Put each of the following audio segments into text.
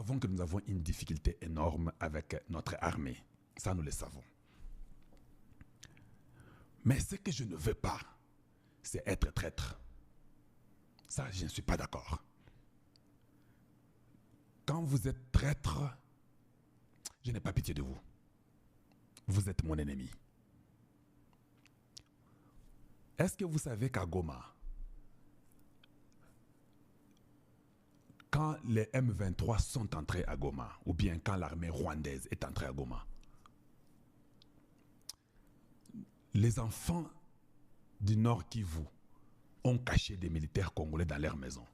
savons que nous avons une difficulté énorme avec notre armée. Ça, nous le savons. Mais ce que je ne veux pas, c'est être traître. Ça, je ne suis pas d'accord. Quand vous êtes traître, je n'ai pas pitié de vous. Vous êtes mon ennemi. Est-ce que vous savez qu'à Goma, quand les M23 sont entrés à Goma, ou bien quand l'armée rwandaise est entrée à Goma, les enfants du Nord Kivu ont caché des militaires congolais dans leur maison.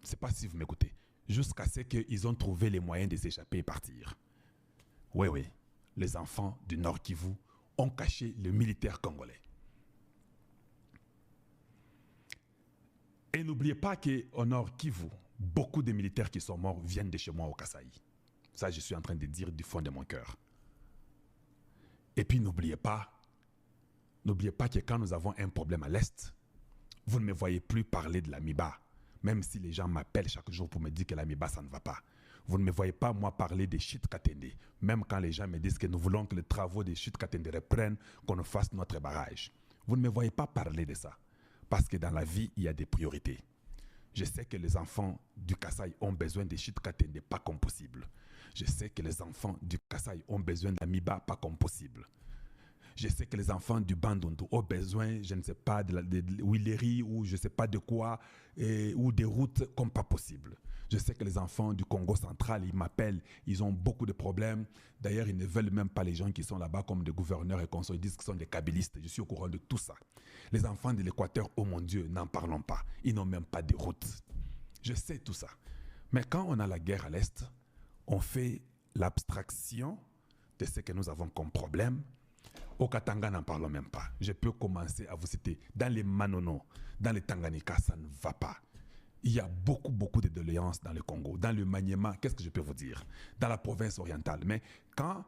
Je ne sais pas si vous m'écoutez. Jusqu'à ce qu'ils ont trouvé les moyens de s'échapper et partir. Oui, oui. Les enfants du Nord Kivu ont caché les militaires congolais. Et n'oubliez pas qu'au Nord Kivu, beaucoup de militaires qui sont morts viennent de chez moi au Kasaï. Ça, je suis en train de dire du fond de mon cœur. Et puis n'oubliez pas que quand nous avons un problème à l'Est, vous ne me voyez plus parler de l'AMIBA, même si les gens m'appellent chaque jour pour me dire que l'AMIBA, ça ne va pas. Vous ne me voyez pas, moi, parler des chutes Katende, même quand les gens me disent que nous voulons que les travaux des chutes Katende reprennent, qu'on fasse notre barrage. Vous ne me voyez pas parler de ça, parce que dans la vie, il y a des priorités. Je sais que les enfants du Kasaï ont besoin des chutes Katende, pas comme possible. Je sais que les enfants du Kasaï ont besoin de l'AMIBA, pas comme possible. Je sais que les enfants du Bandundu ont besoin, je ne sais pas, de Willery ou je ne sais pas de quoi, ou des routes comme pas possible. Je sais que les enfants du Congo central, ils m'appellent, ils ont beaucoup de problèmes. D'ailleurs, ils ne veulent même pas les gens qui sont là-bas comme des gouverneurs et consorts. Ils disent qu'ils sont des kabylistes. Je suis au courant de tout ça. Les enfants de l'Équateur, oh mon Dieu, n'en parlons pas. Ils n'ont même pas de route. Je sais tout ça. Mais quand on a la guerre à l'Est, on fait l'abstraction de ce que nous avons comme problème. Au Katanga, n'en parlons même pas. Je peux commencer à vous citer. Dans les Manono, dans les Tanganyika, ça ne va pas. Il y a beaucoup de doléances dans le Congo. Dans le Maniema, qu'est-ce que je peux vous dire? Dans la province orientale. Mais quand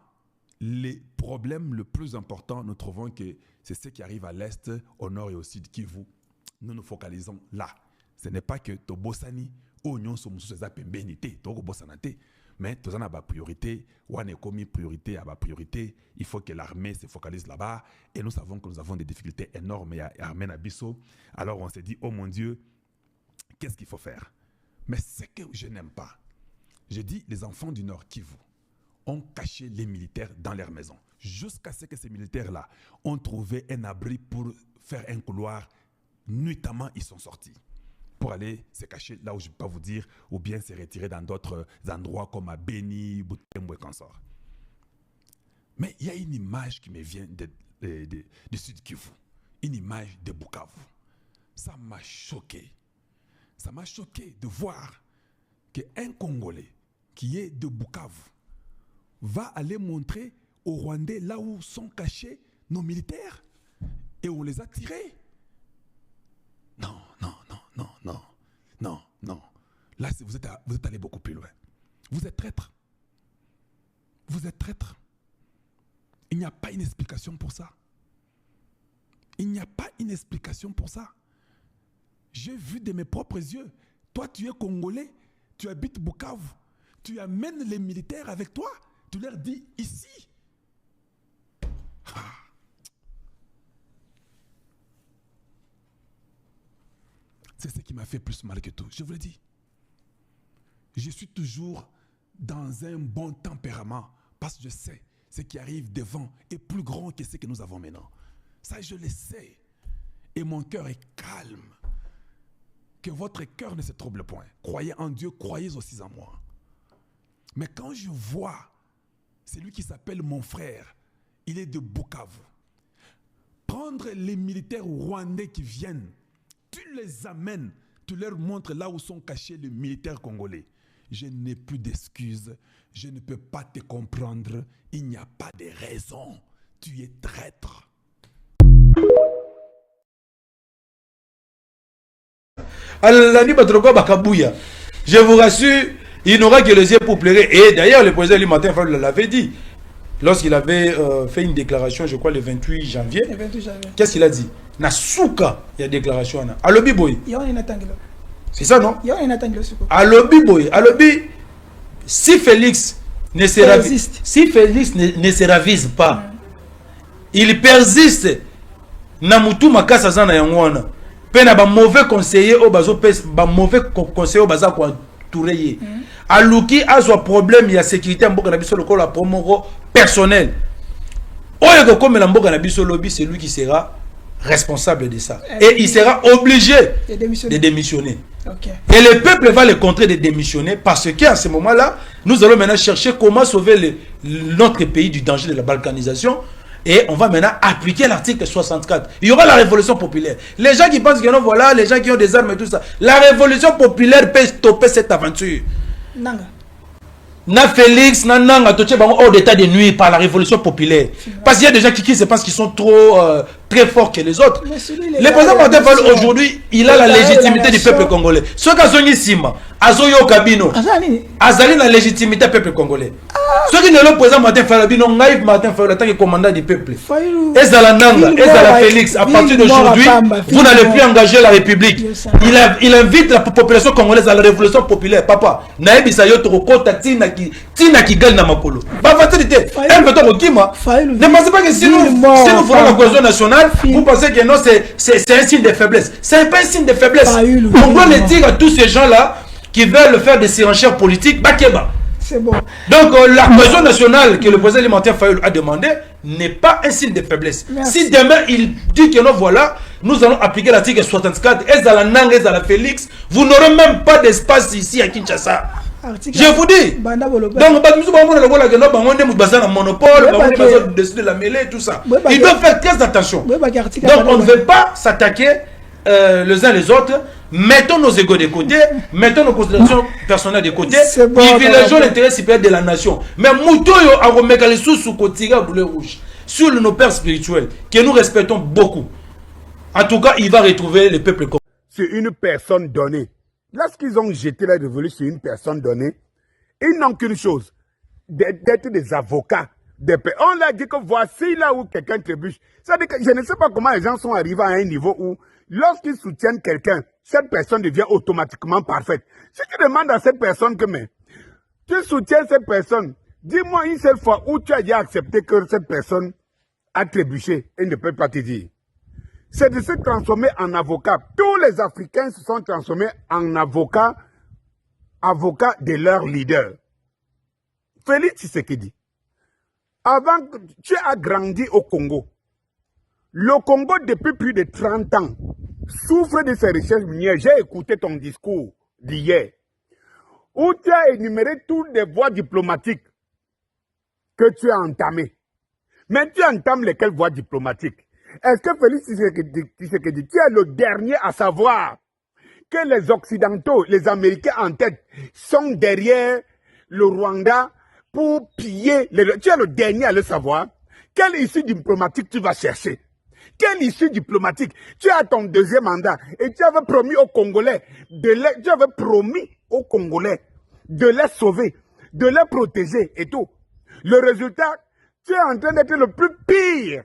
les problèmes les plus importants, nous trouvons que c'est ce qui arrive à l'Est, au Nord et au Sud Kivu, nous nous focalisons là. Ce n'est pas que Tobosani, Oignon, Somusouza, Pembenité, Togobosanate, mais tout ça n'a pas priorité. Ou on est commis priorité à ma priorité. Il faut que l'armée se focalise là-bas. Et nous savons que nous avons des difficultés énormes à l'armée Nabiso. Alors on s'est dit, oh mon Dieu, qu'est-ce qu'il faut faire? Mais ce que je n'aime pas, je dis, les enfants du Nord Kivu ont caché les militaires dans leur maison. Jusqu'à ce que ces militaires-là ont trouvé un abri pour faire un couloir. Nuitamment, ils sont sortis pour aller se cacher là où je ne peux pas vous dire, ou bien se retirer dans d'autres endroits comme à Beni, Butembo et consort. Mais il y a une image qui me vient du Sud Kivu, une image de Bukavu. Ça m'a choqué. Ça m'a choqué de voir qu'un Congolais qui est de Bukavu va aller montrer aux Rwandais là où sont cachés nos militaires et on les a tirés. Non. Là, vous êtes allé beaucoup plus loin. Vous êtes traître. Vous êtes traître. Il n'y a pas une explication pour ça. Il n'y a pas une explication pour ça. J'ai vu de mes propres yeux. Toi, tu es Congolais, tu habites Bukavu. Tu amènes les militaires avec toi. Tu leur dis ici. C'est ce qui m'a fait plus mal que tout. Je vous le dis. Je suis toujours dans un bon tempérament parce que je sais ce qui arrive devant est plus grand que ce que nous avons maintenant. Ça, je le sais. Et mon cœur est calme. Que votre cœur ne se trouble point. Croyez en Dieu, croyez aussi en moi. Mais quand je vois celui qui s'appelle mon frère, il est de Bukavu, prendre les militaires rwandais qui viennent, tu les amènes, tu leur montres là où sont cachés les militaires congolais. Je n'ai plus d'excuses, je ne peux pas te comprendre, il n'y a pas de raison, tu es traître. Je vous rassure, il n'aura que les yeux pour pleurer. Et d'ailleurs, le président Limatin Fall l'avait dit, lorsqu'il avait fait une déclaration, je crois le 28 janvier. Qu'est-ce qu'il a dit? Nasuka, il y a déclaration. Alobi boy. C'est ça, non? Il y a un attendre à lobby, boy. À lobby, si Félix ne se ravise, si Félix ne se ravise pas, il persiste. Namutu makasa zana yangwana. Pena ba mauvais conseiller au bazo pes, ba mauvais conseiller au baza ko entourer. Aluki a son problème, il y a sécurité en boka na biso lokolo la promo personnel. Oyo ko comme la mboka na biso lobby, c'est lui qui sera responsable de ça. Et il sera obligé de démissionner. Okay. Et le peuple va le contrer de démissionner parce qu'à ce moment-là, nous allons maintenant chercher comment sauver notre pays du danger de la balkanisation. Et on va maintenant appliquer l'article 64. Il y aura la révolution populaire. Les gens qui pensent que non, voilà, les gens qui ont des armes et tout ça. La révolution populaire peut stopper cette aventure. Nanga. Na Félix, na Nanga, tout hors d'état de nuit par la révolution populaire. Parce qu'il y a des gens qui se pensent qu'ils sont trop très forts que les autres. Le président Martin Fayulu aujourd'hui, il a la légitimité du peuple congolais. Ce qu'a Zongi Sima, Azoyo Kabino, Azali la légitimité du peuple congolais. Ceux qui ne le président Martin Fayulu, non, Naïf Martin Fayulu, en tant que commandant du peuple. Ezala Nanga, Ezala Félix, à partir d'aujourd'hui, vous n'allez plus engager la République. Il invite la population congolaise à la révolution populaire. Papa, Naïb Isayo Torokota, Tina qui gagne dans ma polo. Bah, fatalité, un peu de Kima. Ne pensez pas que si nous faisons la cohésion nationale, vous pensez que non, c'est un signe de faiblesse. C'est pas un signe de faiblesse. On doit le dire à tous ces gens-là qui veulent faire des surenchères politiques. Bakeba. C'est bon. Donc la cohésion nationale que le président alimentaire Fayulu a demandé n'est pas un signe de faiblesse. Merci. Si demain il dit que non, voilà, nous allons appliquer l'article 64, Ezala Nang, Ezala Félix, vous n'aurez même pas d'espace ici à Kinshasa. Je vous dis. Donc, de la mêlée, tout ça. Ils doivent faire très attention. Donc, on ne veut pas s'attaquer les uns les autres. Mettons nos égos de côté, mettons nos considérations personnelles de côté, privilégions l'intérêt supérieur de la nation. Mais Moutoyo a remis les sous côté boulet rouge sur nos pères spirituels que nous respectons beaucoup. En tout cas, il va retrouver le peuple. C'est une personne donnée. Lorsqu'ils ont jeté la révolution sur une personne donnée, ils n'ont qu'une chose, d'être des avocats. On leur dit que voici là où quelqu'un trébuche. C'est-à-dire que je ne sais pas comment les gens sont arrivés à un niveau où, lorsqu'ils soutiennent quelqu'un, cette personne devient automatiquement parfaite. Si tu demandes à cette personne que, mais, tu soutiens cette personne, dis-moi une seule fois où tu as déjà accepté que cette personne a trébuché et ne peut pas te dire. C'est de se transformer en avocat. Tous les Africains se sont transformés en avocats de leur leader. Félix Tshisekedi, avant que tu as grandi au Congo, le Congo depuis plus de 30 ans souffre de ses recherches minières. J'ai écouté ton discours d'hier, où tu as énuméré toutes les voies diplomatiques que tu as entamées. Mais tu entames lesquelles voies diplomatiques? Est-ce que Félix Tshisekedi, tu es le dernier à savoir que les Occidentaux, les Américains en tête, sont derrière le Rwanda pour piller tu es le dernier à le savoir. Quelle issue diplomatique tu vas chercher? Quelle issue diplomatique? Tu as ton deuxième mandat et tu avais promis aux Congolais de les sauver, de les protéger et tout. Le résultat, tu es en train d'être le plus pire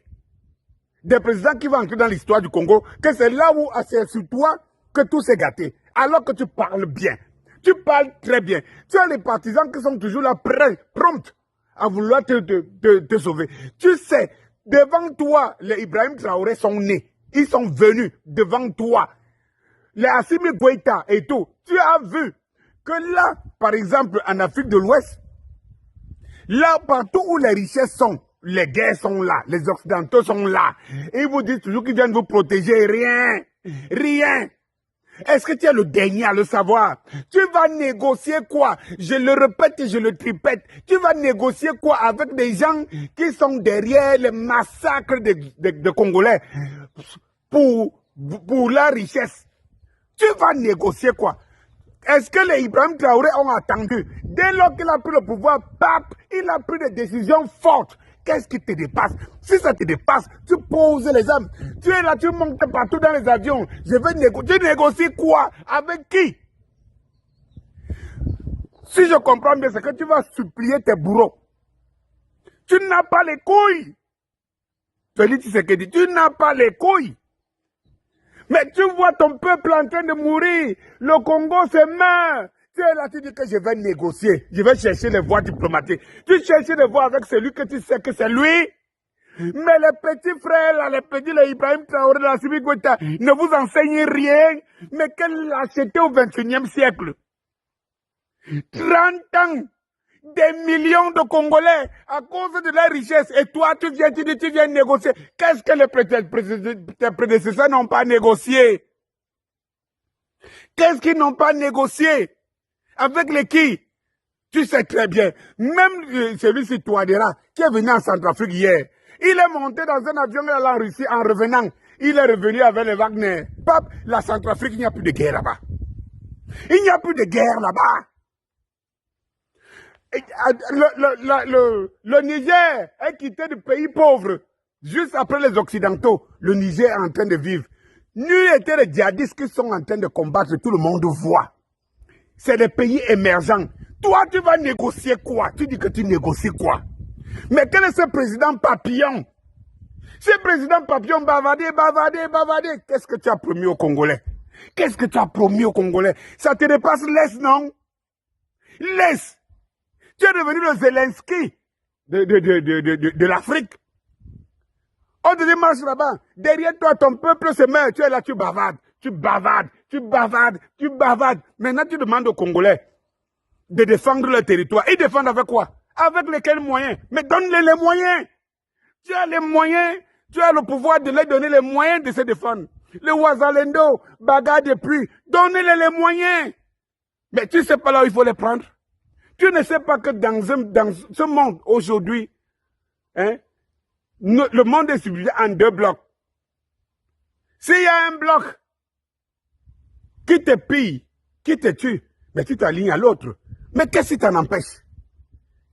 des présidents qui vont entrer dans l'histoire du Congo, que c'est là où c'est sur toi que tout s'est gâté. Alors que tu parles bien. Tu parles très bien. Tu as les partisans qui sont toujours là, prompts à vouloir te sauver. Tu sais, devant toi, les Ibrahim Traoré sont nés. Ils sont venus devant toi. Les Assimi Goïta et tout. Tu as vu que là, par exemple, en Afrique de l'Ouest, là, partout où les richesses sont, les guerres sont là, les Occidentaux sont là. Et ils vous disent toujours qu'ils viennent vous protéger. Rien. Rien. Est-ce que tu es le dernier à le savoir? Tu vas négocier quoi? Je le répète et je le répète. Tu vas négocier quoi avec des gens qui sont derrière les massacres de Congolais pour la richesse? Tu vas négocier quoi? Est-ce que les Ibrahim Traoré ont attendu? Dès lors qu'il a pris le pouvoir, il a pris des décisions fortes. Qu'est-ce qui te dépasse? Si ça te dépasse, tu poses les armes. Tu es là, tu montes partout dans les avions. Je vais négocier. Tu négocies quoi? Avec qui? Si je comprends bien, c'est que tu vas supplier tes bourreaux. Tu n'as pas les couilles. Félix Tshisekedi, tu n'as pas les couilles. Mais tu vois ton peuple en train de mourir. Le Congo se meurt. Tu es là, tu dis que je vais négocier. Je vais chercher les voies diplomatiques. Tu cherches les voies avec celui que tu sais que c'est lui. Mais les petits frères, là, les petits, les Ibrahim Traoré, la Simi Goïta, ne vous enseignent rien. Mais quelle lâcheté au XXIe siècle. 30 ans, des millions de Congolais à cause de la richesse. Et toi, tu viens négocier. Qu'est-ce que tes prédécesseurs n'ont pas négocié? Qu'est-ce qu'ils n'ont pas négocié? Avec les qui? Tu sais très bien. Même celui-ci, Touadéra, qui est venu en Centrafrique hier, il est monté dans un avion en Russie en revenant. Il est revenu avec les Wagner. Pape, la Centrafrique, il n'y a plus de guerre là-bas. Il n'y a plus de guerre là-bas. Le Niger est quitté du pays pauvre. Juste après les Occidentaux, le Niger est en train de vivre. Nul était les djihadistes qui sont en train de combattre, tout le monde voit. C'est des pays émergents. Toi, tu vas négocier quoi? Tu dis que tu négocies quoi? Mais quel est ce président papillon? Ce président papillon bavardé. Qu'est-ce que tu as promis aux Congolais? Qu'est-ce que tu as promis aux Congolais? Ça te dépasse, laisse, non? Laisse. Tu es devenu le Zelensky de l'Afrique. On te dit, marche là-bas. Derrière toi, ton peuple se meurt. Tu es là, tu bavardes. Maintenant, tu demandes aux Congolais de défendre leur territoire. Ils défendent avec quoi? Avec lesquels moyens? Mais donne-les les moyens. Tu as les moyens. Tu as le pouvoir de leur donner les moyens de se défendre. Le Ouazalendo, bagarre de pluie. Donnez-les les moyens. Mais tu ne sais pas là où il faut les prendre. Tu ne sais pas que dans ce monde aujourd'hui, hein, le monde est subdivisé en 2 blocs. S'il y a un bloc qui te pille, qui te tue, mais tu t'alignes à l'autre. Mais qu'est-ce qui t'en empêche?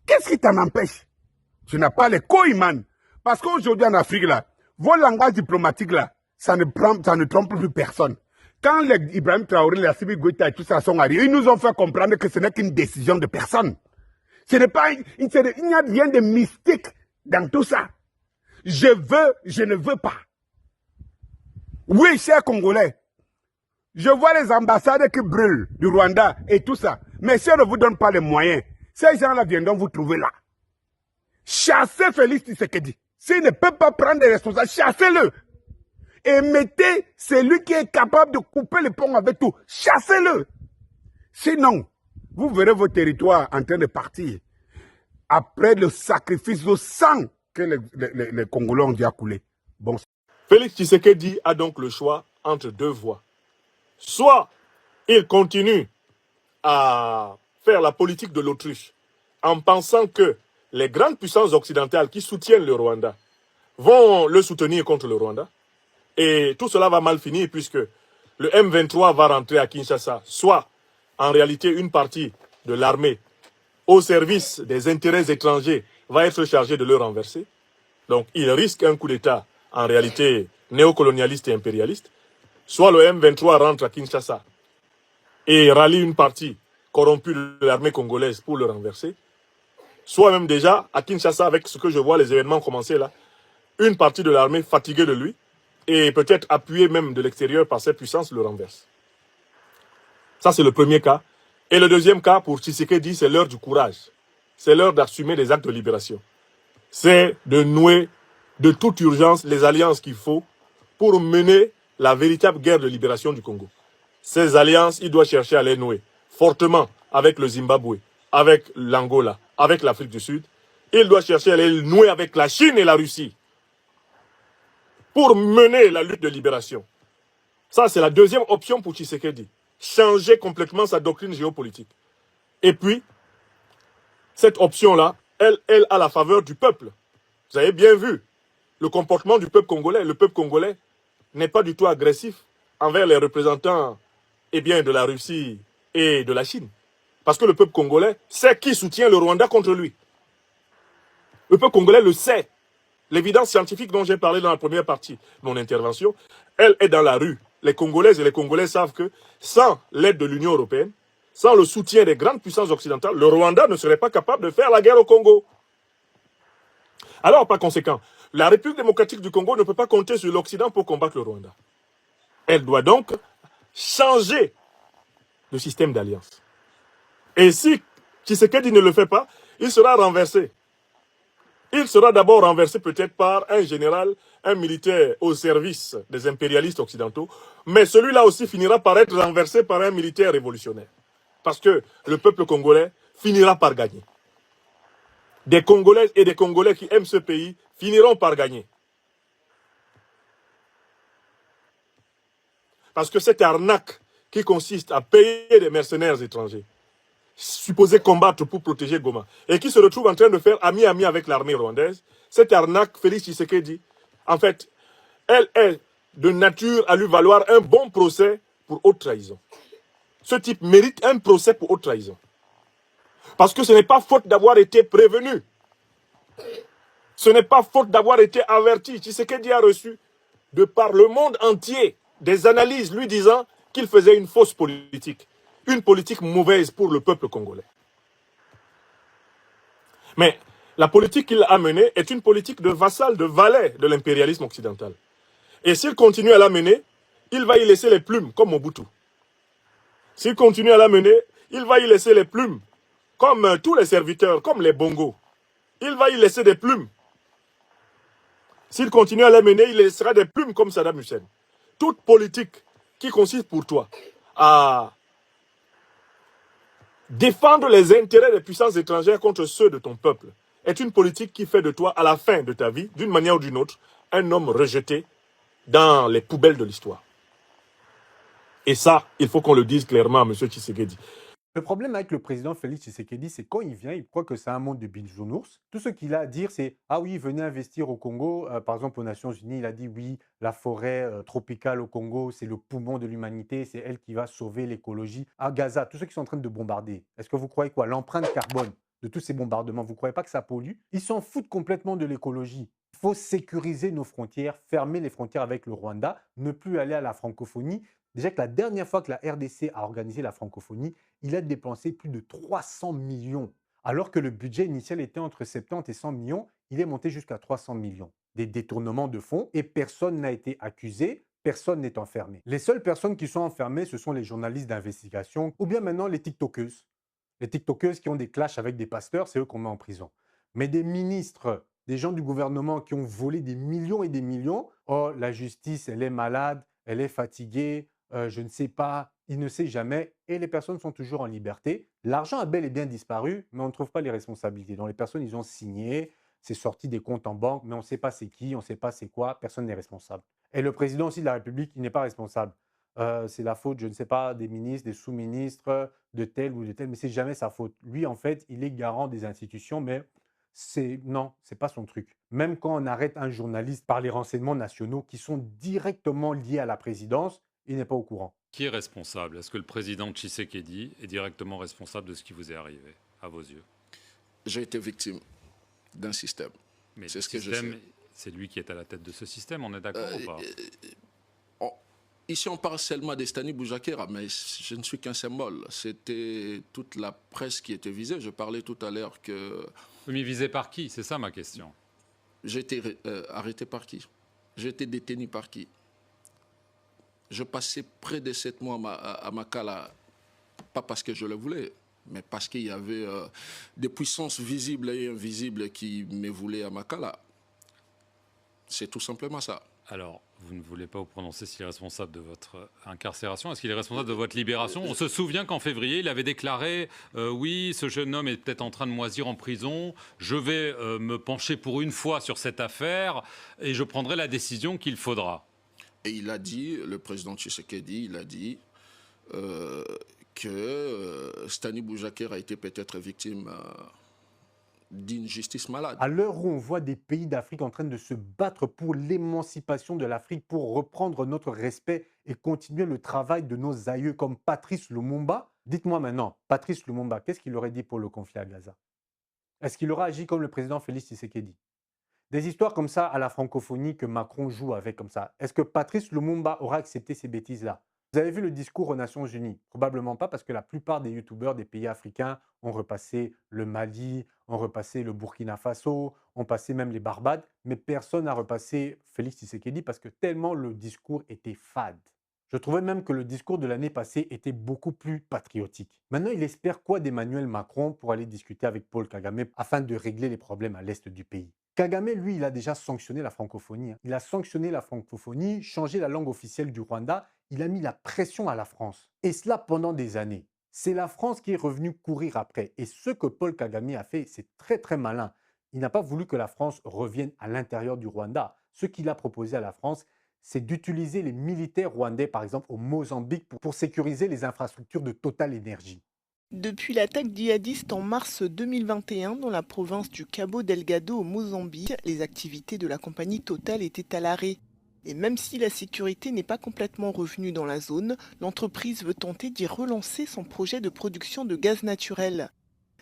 Qu'est-ce qui t'en empêche? Tu n'as pas les couilles, man. Parce qu'aujourd'hui en Afrique, là, vos langages diplomatiques, là, ça ne trompe plus personne. Quand les Ibrahim Traoré, les Assimi Goïta et tout ça sont arrivés, ils nous ont fait comprendre que ce n'est qu'une décision de personne. Ce n'est pas, il n'y a rien de mystique dans tout ça. Je veux, je ne veux pas. Oui, chers Congolais, je vois les ambassades qui brûlent du Rwanda et tout ça. Mais si on ne vous donne pas les moyens, ces gens-là viendront vous trouver là. Chassez Félix Tshisekedi. S'il ne peut pas prendre des responsabilités, chassez-le. Et mettez celui qui est capable de couper le pont avec tout. Chassez-le. Sinon, vous verrez vos territoires en train de partir. Après le sacrifice de sang que les Congolais ont déjà coulé. Bon. Félix Tshisekedi a donc le choix entre 2 voies. Soit il continue à faire la politique de l'autruche en pensant que les grandes puissances occidentales qui soutiennent le Rwanda vont le soutenir contre le Rwanda. Et tout cela va mal finir puisque le M23 va rentrer à Kinshasa, soit en réalité une partie de l'armée au service des intérêts étrangers va être chargée de le renverser. Donc il risque un coup d'État en réalité néocolonialiste et impérialiste. Soit le M23 rentre à Kinshasa et rallie une partie corrompue de l'armée congolaise pour le renverser. Soit même déjà à Kinshasa, avec ce que je vois, les événements commencer là, une partie de l'armée fatiguée de lui et peut-être appuyée même de l'extérieur par ses puissances le renverse. Ça c'est le premier cas. Et le deuxième cas pour Tshisekedi, c'est l'heure du courage. C'est l'heure d'assumer des actes de libération. C'est de nouer de toute urgence les alliances qu'il faut pour mener la véritable guerre de libération du Congo. Ces alliances, il doit chercher à les nouer fortement avec le Zimbabwe, avec l'Angola, avec l'Afrique du Sud. Il doit chercher à les nouer avec la Chine et la Russie pour mener la lutte de libération. Ça, c'est la deuxième option pour Tshisekedi. Changer complètement sa doctrine géopolitique. Et puis, cette option-là, elle a la faveur du peuple. Vous avez bien vu le comportement du peuple congolais. Le peuple congolais n'est pas du tout agressif envers les représentants de la Russie et de la Chine. Parce que le peuple congolais sait qui soutient le Rwanda contre lui. Le peuple congolais le sait. L'évidence scientifique dont j'ai parlé dans la première partie de mon intervention, elle est dans la rue. Les Congolaises et les Congolais savent que sans l'aide de l'Union européenne, sans le soutien des grandes puissances occidentales, le Rwanda ne serait pas capable de faire la guerre au Congo. Alors, par conséquent, la République démocratique du Congo ne peut pas compter sur l'Occident pour combattre le Rwanda. Elle doit donc changer le système d'alliance. Et si Tshisekedi ne le fait pas, il sera renversé. Il sera d'abord renversé peut-être par un général, un militaire au service des impérialistes occidentaux, mais celui-là aussi finira par être renversé par un militaire révolutionnaire. Parce que le peuple congolais finira par gagner. Des Congolais et des Congolais qui aiment ce pays finiront par gagner. Parce que cette arnaque qui consiste à payer des mercenaires étrangers, supposés combattre pour protéger Goma, et qui se retrouve en train de faire ami-ami avec l'armée rwandaise, cette arnaque, Félix Tshisekedi, en fait, elle est de nature à lui valoir un bon procès pour haute trahison. Ce type mérite un procès pour haute trahison. Parce que ce n'est pas faute d'avoir été prévenu. Ce n'est pas faute d'avoir été averti. Tshisekedi a reçu de par le monde entier des analyses lui disant qu'il faisait une fausse politique. Une politique mauvaise pour le peuple congolais. Mais la politique qu'il a menée est une politique de vassal, de valet de l'impérialisme occidental. Et s'il continue à la mener, il va y laisser les plumes comme Mobutu. S'il continue à la mener, il va y laisser les plumes comme tous les serviteurs, comme les bongos. Il va y laisser des plumes. S'il continue à la mener, il laissera des plumes comme Saddam Hussein. Toute politique qui consiste pour toi à défendre les intérêts des puissances étrangères contre ceux de ton peuple est une politique qui fait de toi, à la fin de ta vie, d'une manière ou d'une autre, un homme rejeté dans les poubelles de l'histoire. Et ça, il faut qu'on le dise clairement à M. Tshisekedi. Le problème avec le président Félix Tshisekedi, c'est quand il vient, il croit que c'est un monde de bisounours. Tout ce qu'il a à dire, c'est « Ah oui, venez investir au Congo. Par exemple, aux Nations Unies, il a dit « Oui, la forêt tropicale au Congo, c'est le poumon de l'humanité. C'est elle qui va sauver l'écologie. » À Gaza, tous ceux qui sont en train de bombarder, est-ce que vous croyez quoi? L'empreinte carbone de tous ces bombardements, vous ne croyez pas que ça pollue? Ils s'en foutent complètement de l'écologie. Il faut sécuriser nos frontières, fermer les frontières avec le Rwanda, ne plus aller à la francophonie. Déjà que la dernière fois que la RDC a organisé la francophonie, il a dépensé plus de 300 millions. Alors que le budget initial était entre 70 et 100 millions, il est monté jusqu'à 300 millions. Des détournements de fonds et personne n'a été accusé, personne n'est enfermé. Les seules personnes qui sont enfermées, ce sont les journalistes d'investigation ou bien maintenant les TikTokeuses. Les TikTokeuses qui ont des clashs avec des pasteurs, c'est eux qu'on met en prison. Mais des ministres, des gens du gouvernement qui ont volé des millions et des millions, oh, la justice, elle est malade, elle est fatiguée, je ne sais pas, il ne sait jamais, et les personnes sont toujours en liberté. L'argent a bel et bien disparu, mais on ne trouve pas les responsabilités. Donc les personnes, ils ont signé, c'est sorti des comptes en banque, mais on ne sait pas c'est qui, on ne sait pas c'est quoi, personne n'est responsable. Et le président aussi de la République, il n'est pas responsable. C'est la faute, je ne sais pas, des ministres, des sous-ministres, de tel ou de tel, mais c'est jamais sa faute. Lui, en fait, il est garant des institutions, mais non, c'est pas son truc. Même quand on arrête un journaliste par les renseignements nationaux qui sont directement liés à la présidence, il n'est pas au courant. Qui est responsable? Est-ce que le président Tshisekedi est directement responsable de ce qui vous est arrivé, à vos yeux? J'ai été victime d'un système. Mais c'est le ce que je système, sais. c'est lui qui est à la tête de ce système, on est d'accord ou pas? Ici, on parle seulement d'Estani Boujakera, mais je ne suis qu'un symbole. C'était toute la presse qui était visée. Je parlais tout à l'heure que... Mais visé par qui? C'est ça ma question. J'ai été arrêté par qui? J'ai été détenu par qui? Je passais près de 7 mois à Makala, pas parce que je le voulais, mais parce qu'il y avait des puissances visibles et invisibles qui me voulaient à Makala. C'est tout simplement ça. Alors, vous ne voulez pas vous prononcer s'il est responsable de votre incarcération. Est-ce qu'il est responsable de votre libération? On se souvient qu'en février, il avait déclaré oui, ce jeune homme est peut-être en train de moisir en prison. Je vais me pencher pour une fois sur cette affaire et je prendrai la décision qu'il faudra. » Et il a dit, le président Tshisekedi, il a dit que Stani Boujakera a été peut-être victime d'une justice malade. À l'heure où on voit des pays d'Afrique en train de se battre pour l'émancipation de l'Afrique, pour reprendre notre respect et continuer le travail de nos aïeux comme Patrice Lumumba, dites-moi maintenant, Patrice Lumumba, qu'est-ce qu'il aurait dit pour le conflit à Gaza? Est-ce qu'il aurait agi comme le président Félix Tshisekedi? Des histoires comme ça à la francophonie que Macron joue avec comme ça. Est-ce que Patrice Lumumba aura accepté ces bêtises-là? Vous avez vu le discours aux Nations Unies? Probablement pas, parce que la plupart des youtubeurs des pays africains ont repassé le Mali, ont repassé le Burkina Faso, ont passé même les Barbades, mais personne n'a repassé Félix Tshisekedi parce que tellement le discours était fade. Je trouvais même que le discours de l'année passée était beaucoup plus patriotique. Maintenant, il espère quoi d'Emmanuel Macron pour aller discuter avec Paul Kagame afin de régler les problèmes à l'est du pays? Kagame, lui, il a déjà sanctionné la francophonie. Il a sanctionné la francophonie, changé la langue officielle du Rwanda. Il a mis la pression à la France. Et cela pendant des années. C'est la France qui est revenue courir après. Et ce que Paul Kagame a fait, c'est très très malin. Il n'a pas voulu que la France revienne à l'intérieur du Rwanda. Ce qu'il a proposé à la France, c'est d'utiliser les militaires rwandais, par exemple au Mozambique, pour sécuriser les infrastructures de Total Energy. Depuis l'attaque djihadiste en mars 2021 dans la province du Cabo Delgado au Mozambique, les activités de la compagnie Total étaient à l'arrêt. Et même si la sécurité n'est pas complètement revenue dans la zone, l'entreprise veut tenter d'y relancer son projet de production de gaz naturel.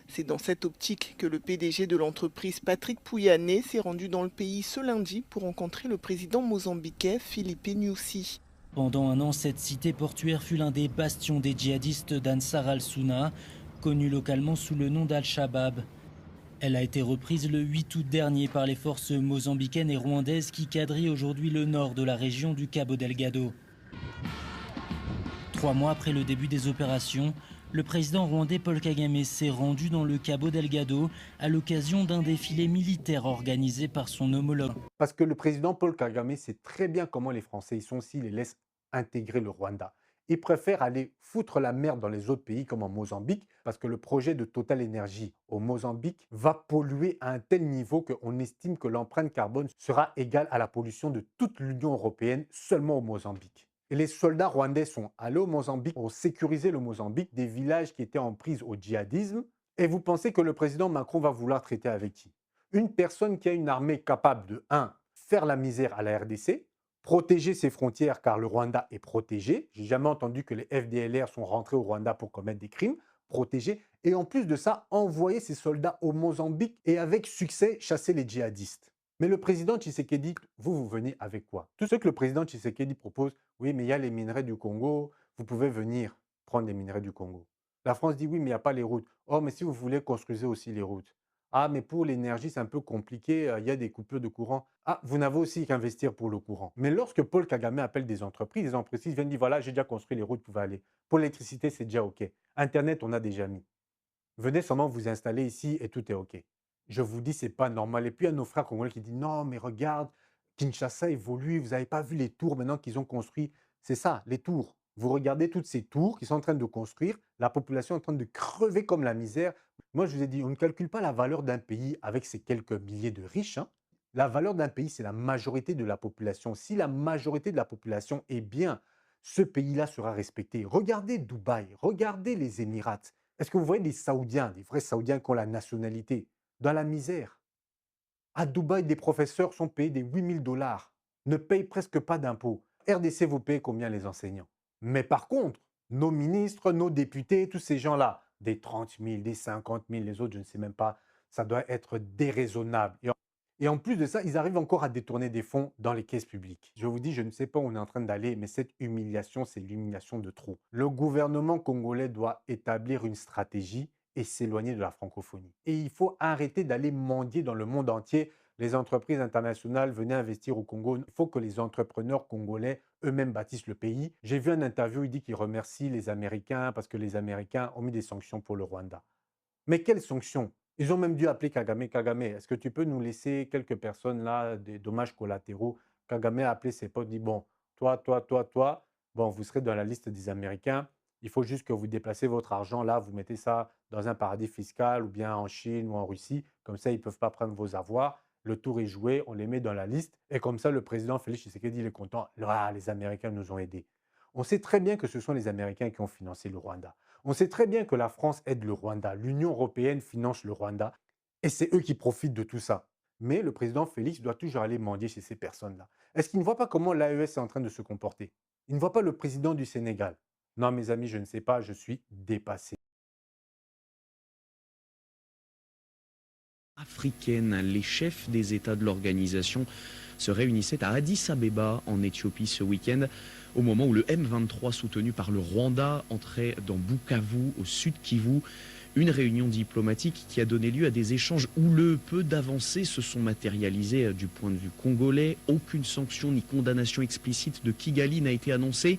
C'est dans cette optique que le PDG de l'entreprise Patrick Pouyanné s'est rendu dans le pays ce lundi pour rencontrer le président mozambiquais Filipe Nyusi. Pendant un an, cette cité portuaire fut l'un des bastions des djihadistes d'Ansar al-Sunna, connu localement sous le nom d'Al-Shabaab. Elle a été reprise le 8 août dernier par les forces mozambicaines et rwandaises qui quadrillent aujourd'hui le nord de la région du Cabo Delgado. 3 mois après le début des opérations, le président rwandais Paul Kagame s'est rendu dans le Cabo Delgado à l'occasion d'un défilé militaire organisé par son homologue. Parce que le président Paul Kagame sait très bien comment les Français y sont s'ils les laissent intégrer le Rwanda. Il préfère aller foutre la merde dans les autres pays comme en Mozambique parce que le projet de Total Energy au Mozambique va polluer à un tel niveau qu'on estime que l'empreinte carbone sera égale à la pollution de toute l'Union européenne seulement au Mozambique. Et les soldats rwandais sont allés au Mozambique pour sécuriser le Mozambique des villages qui étaient en prise au djihadisme. Et vous pensez que le président Macron va vouloir traiter avec qui? Une personne qui a une armée capable de 1. Faire la misère à la RDC, protéger ses frontières car le Rwanda est protégé. J'ai jamais entendu que les FDLR sont rentrés au Rwanda pour commettre des crimes. Protéger. Et en plus de ça, envoyer ses soldats au Mozambique et avec succès chasser les djihadistes. Mais le président Tshisekedi, vous venez avec quoi? Tout ce que le président Tshisekedi propose, oui, mais il y a les minerais du Congo, vous pouvez venir prendre les minerais du Congo. La France dit oui, mais il n'y a pas les routes. Oh, mais si vous voulez, construisez aussi les routes. Ah, mais pour l'énergie, c'est un peu compliqué, il y a des coupures de courant. Ah, vous n'avez aussi qu'investir pour le courant. Mais lorsque Paul Kagame appelle des entreprises, les entreprises viennent dire voilà, j'ai déjà construit les routes, vous pouvez aller. Pour l'électricité, c'est déjà OK. Internet, on a déjà mis. Venez seulement vous installer ici et tout est OK. Je vous dis, ce n'est pas normal. Et puis, il y a nos frères congolais qui disent non, mais regarde, Kinshasa évolue, vous n'avez pas vu les tours maintenant qu'ils ont construit. C'est ça, les tours. Vous regardez toutes ces tours qu'ils sont en train de construire, la population est en train de crever comme la misère. Moi, je vous ai dit, on ne calcule pas la valeur d'un pays avec ses quelques milliers de riches. La valeur d'un pays, c'est la majorité de la population. Si la majorité de la population est bien, ce pays-là sera respecté. Regardez Dubaï, regardez les Émirats. Est-ce que vous voyez des Saoudiens, des vrais Saoudiens qui ont la nationalité, dans la misère? À Dubaï, des professeurs sont payés des 8 000 $, ne payent presque pas d'impôts. RDC, vous payez combien les enseignants? Mais par contre, nos ministres, nos députés, tous ces gens-là, des 30 000, des 50 000, les autres, je ne sais même pas, ça doit être déraisonnable. Et en plus de ça, ils arrivent encore à détourner des fonds dans les caisses publiques. Je vous dis, je ne sais pas où on est en train d'aller, mais cette humiliation, c'est l'humiliation de trop. Le gouvernement congolais doit établir une stratégie et s'éloigner de la francophonie. Et il faut arrêter d'aller mendier dans le monde entier. Les entreprises internationales venaient investir au Congo. Il faut que les entrepreneurs congolais eux-mêmes bâtissent le pays. J'ai vu une interview, il dit qu'il remercie les Américains parce que les Américains ont mis des sanctions pour le Rwanda. Mais quelles sanctions? Ils ont même dû appeler Kagame. Kagame, est-ce que tu peux nous laisser quelques personnes là, des dommages collatéraux? Kagame a appelé ses potes, dit bon, toi, bon, vous serez dans la liste des Américains. Il faut juste que vous déplacez votre argent là, vous mettez ça dans un paradis fiscal ou bien en Chine ou en Russie. Comme ça, ils ne peuvent pas prendre vos avoirs. Le tour est joué, on les met dans la liste. Et comme ça, le président Félix Tshisekedi, il est content. Ah, les Américains nous ont aidés. On sait très bien que ce sont les Américains qui ont financé le Rwanda. On sait très bien que la France aide le Rwanda. L'Union européenne finance le Rwanda. Et c'est eux qui profitent de tout ça. Mais le président Félix doit toujours aller mendier chez ces personnes-là. Est-ce qu'il ne voit pas comment l'AES est en train de se comporter? Il ne voit pas le président du Sénégal? Non, mes amis, je ne sais pas, je suis dépassé. Africaine, les chefs des États de l'organisation se réunissaient à Addis Abeba en Éthiopie ce week-end, au moment où le M23 soutenu par le Rwanda entrait dans Bukavu, au sud Kivu. Une réunion diplomatique qui a donné lieu à des échanges houleux. Peu d'avancées se sont matérialisées du point de vue congolais. Aucune sanction ni condamnation explicite de Kigali n'a été annoncée.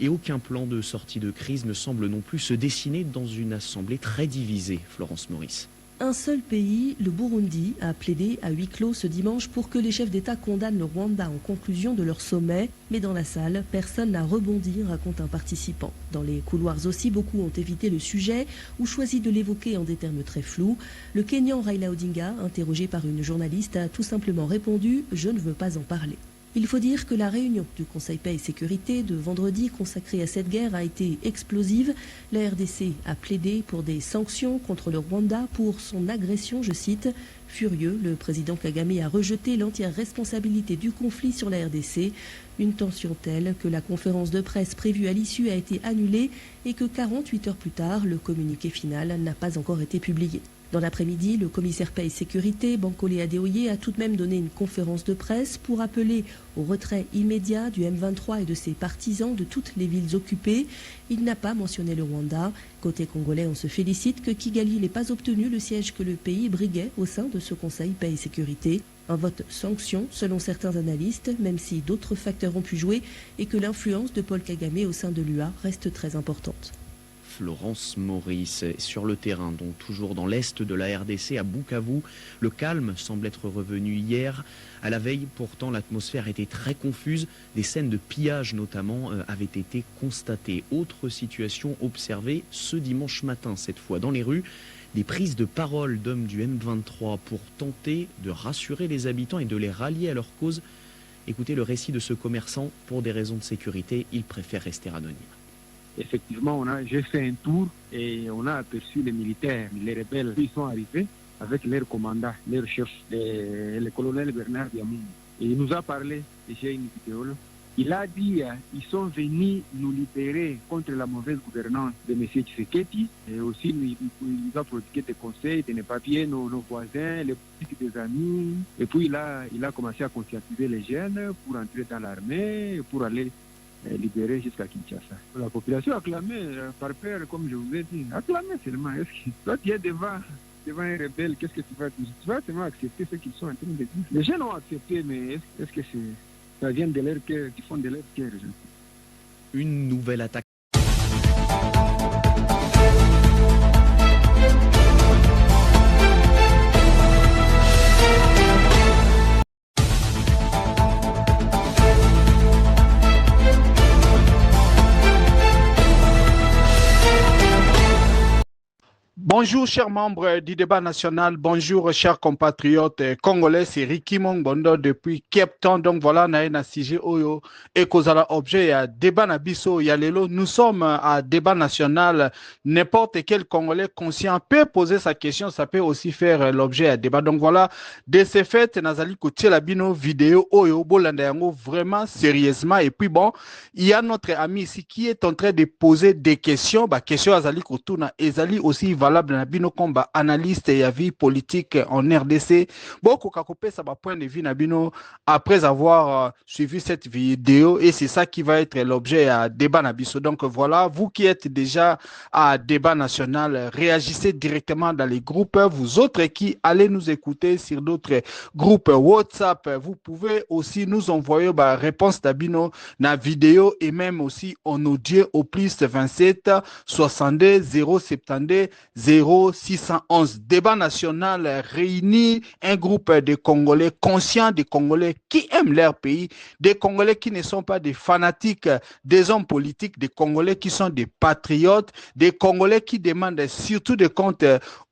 Et aucun plan de sortie de crise ne semble non plus se dessiner dans une assemblée très divisée, Florence Maurice. Un seul pays, le Burundi, a plaidé à huis clos ce dimanche pour que les chefs d'État condamnent le Rwanda en conclusion de leur sommet. Mais dans la salle, personne n'a rebondi, raconte un participant. Dans les couloirs aussi, beaucoup ont évité le sujet ou choisi de l'évoquer en des termes très flous. Le Kenyan Raila Odinga, interrogé par une journaliste, a tout simplement répondu « Je ne veux pas en parler ». Il faut dire que la réunion du Conseil paix et sécurité de vendredi consacrée à cette guerre a été explosive. La RDC a plaidé pour des sanctions contre le Rwanda pour son agression, je cite. Furieux, le président Kagame a rejeté l'entière responsabilité du conflit sur la RDC. Une tension telle que la conférence de presse prévue à l'issue a été annulée et que 48 heures plus tard, le communiqué final n'a pas encore été publié. Dans l'après-midi, le commissaire paix et sécurité, Bankole Adeoye, a tout de même donné une conférence de presse pour appeler au retrait immédiat du M23 et de ses partisans de toutes les villes occupées. Il n'a pas mentionné le Rwanda. Côté congolais, on se félicite que Kigali n'ait pas obtenu le siège que le pays briguait au sein de ce Conseil paix et sécurité. Un vote sanction, selon certains analystes, même si d'autres facteurs ont pu jouer, et que l'influence de Paul Kagame au sein de l'UA reste très importante. Florence Maurice. Sur le terrain, donc toujours dans l'est de la RDC, à Bukavu, le calme semble être revenu hier. À la veille, pourtant, l'atmosphère était très confuse. Des scènes de pillage, notamment, avaient été constatées. Autre situation observée ce dimanche matin, cette fois dans les rues. Des prises de parole d'hommes du M23 pour tenter de rassurer les habitants et de les rallier à leur cause. Écoutez le récit de ce commerçant. Pour des raisons de sécurité, il préfère rester anonyme. Effectivement, j'ai fait un tour et on a aperçu les militaires, les rebelles. Ils sont arrivés avec leur commandant, leur chef, le colonel Bernard Diamou. Et il nous a parlé, et j'ai une vidéo là. Il a dit ils sont venus nous libérer contre la mauvaise gouvernance de M. Tshisekedi. Et aussi, il nous a prodigué des conseils de ne pas piller nos voisins, les politiques des amis. Et puis, il a commencé à conscientiser les jeunes pour entrer dans l'armée, pour aller libéré jusqu'à Kinshasa. La population a clamé par peur, comme je vous ai dit. A clamé seulement. Est-ce que toi, tu es devant un rebelle, qu'est-ce que tu vas dire? Tu vas seulement accepter ce qu'ils sont en train de dire. Les gens ont accepté, mais est-ce que ça vient de leur cœur, du fond de leur cœur? Une nouvelle attaque. Bonjour chers membres du débat national, bonjour chers compatriotes congolais, c'est Ricky Mongbondo depuis Cape Town. Donc voilà, on a un sujet oyo et kozala objet à débat nabiso yalelo. Nous sommes à débat national, n'importe quel Congolais conscient peut poser sa question, ça peut aussi faire l'objet à débat. Donc voilà, de ce fait, nazali koutier la bino vidéo oyo bolanda yango vraiment sérieusement. Et puis bon, il y a notre ami ici qui est en train de poser des questions, bah question azali kotuna ezali aussi valable na bino komba analyste et avis politique en RDC. Beaucoup kakopé ça va point de vue na bino après avoir suivi cette vidéo et c'est ça qui va être l'objet à débat na biso. Donc voilà, vous qui êtes déjà à débat national, réagissez directement dans les groupes. Vous autres qui allez nous écouter sur d'autres groupes WhatsApp, vous pouvez aussi nous envoyer réponse d'abino na vidéo et même aussi en audio au plus 27 62 072 0611. Débat national réunit un groupe de Congolais conscients, des Congolais qui aiment leur pays, des Congolais qui ne sont pas des fanatiques des hommes politiques, des Congolais qui sont des patriotes, des Congolais qui demandent surtout des comptes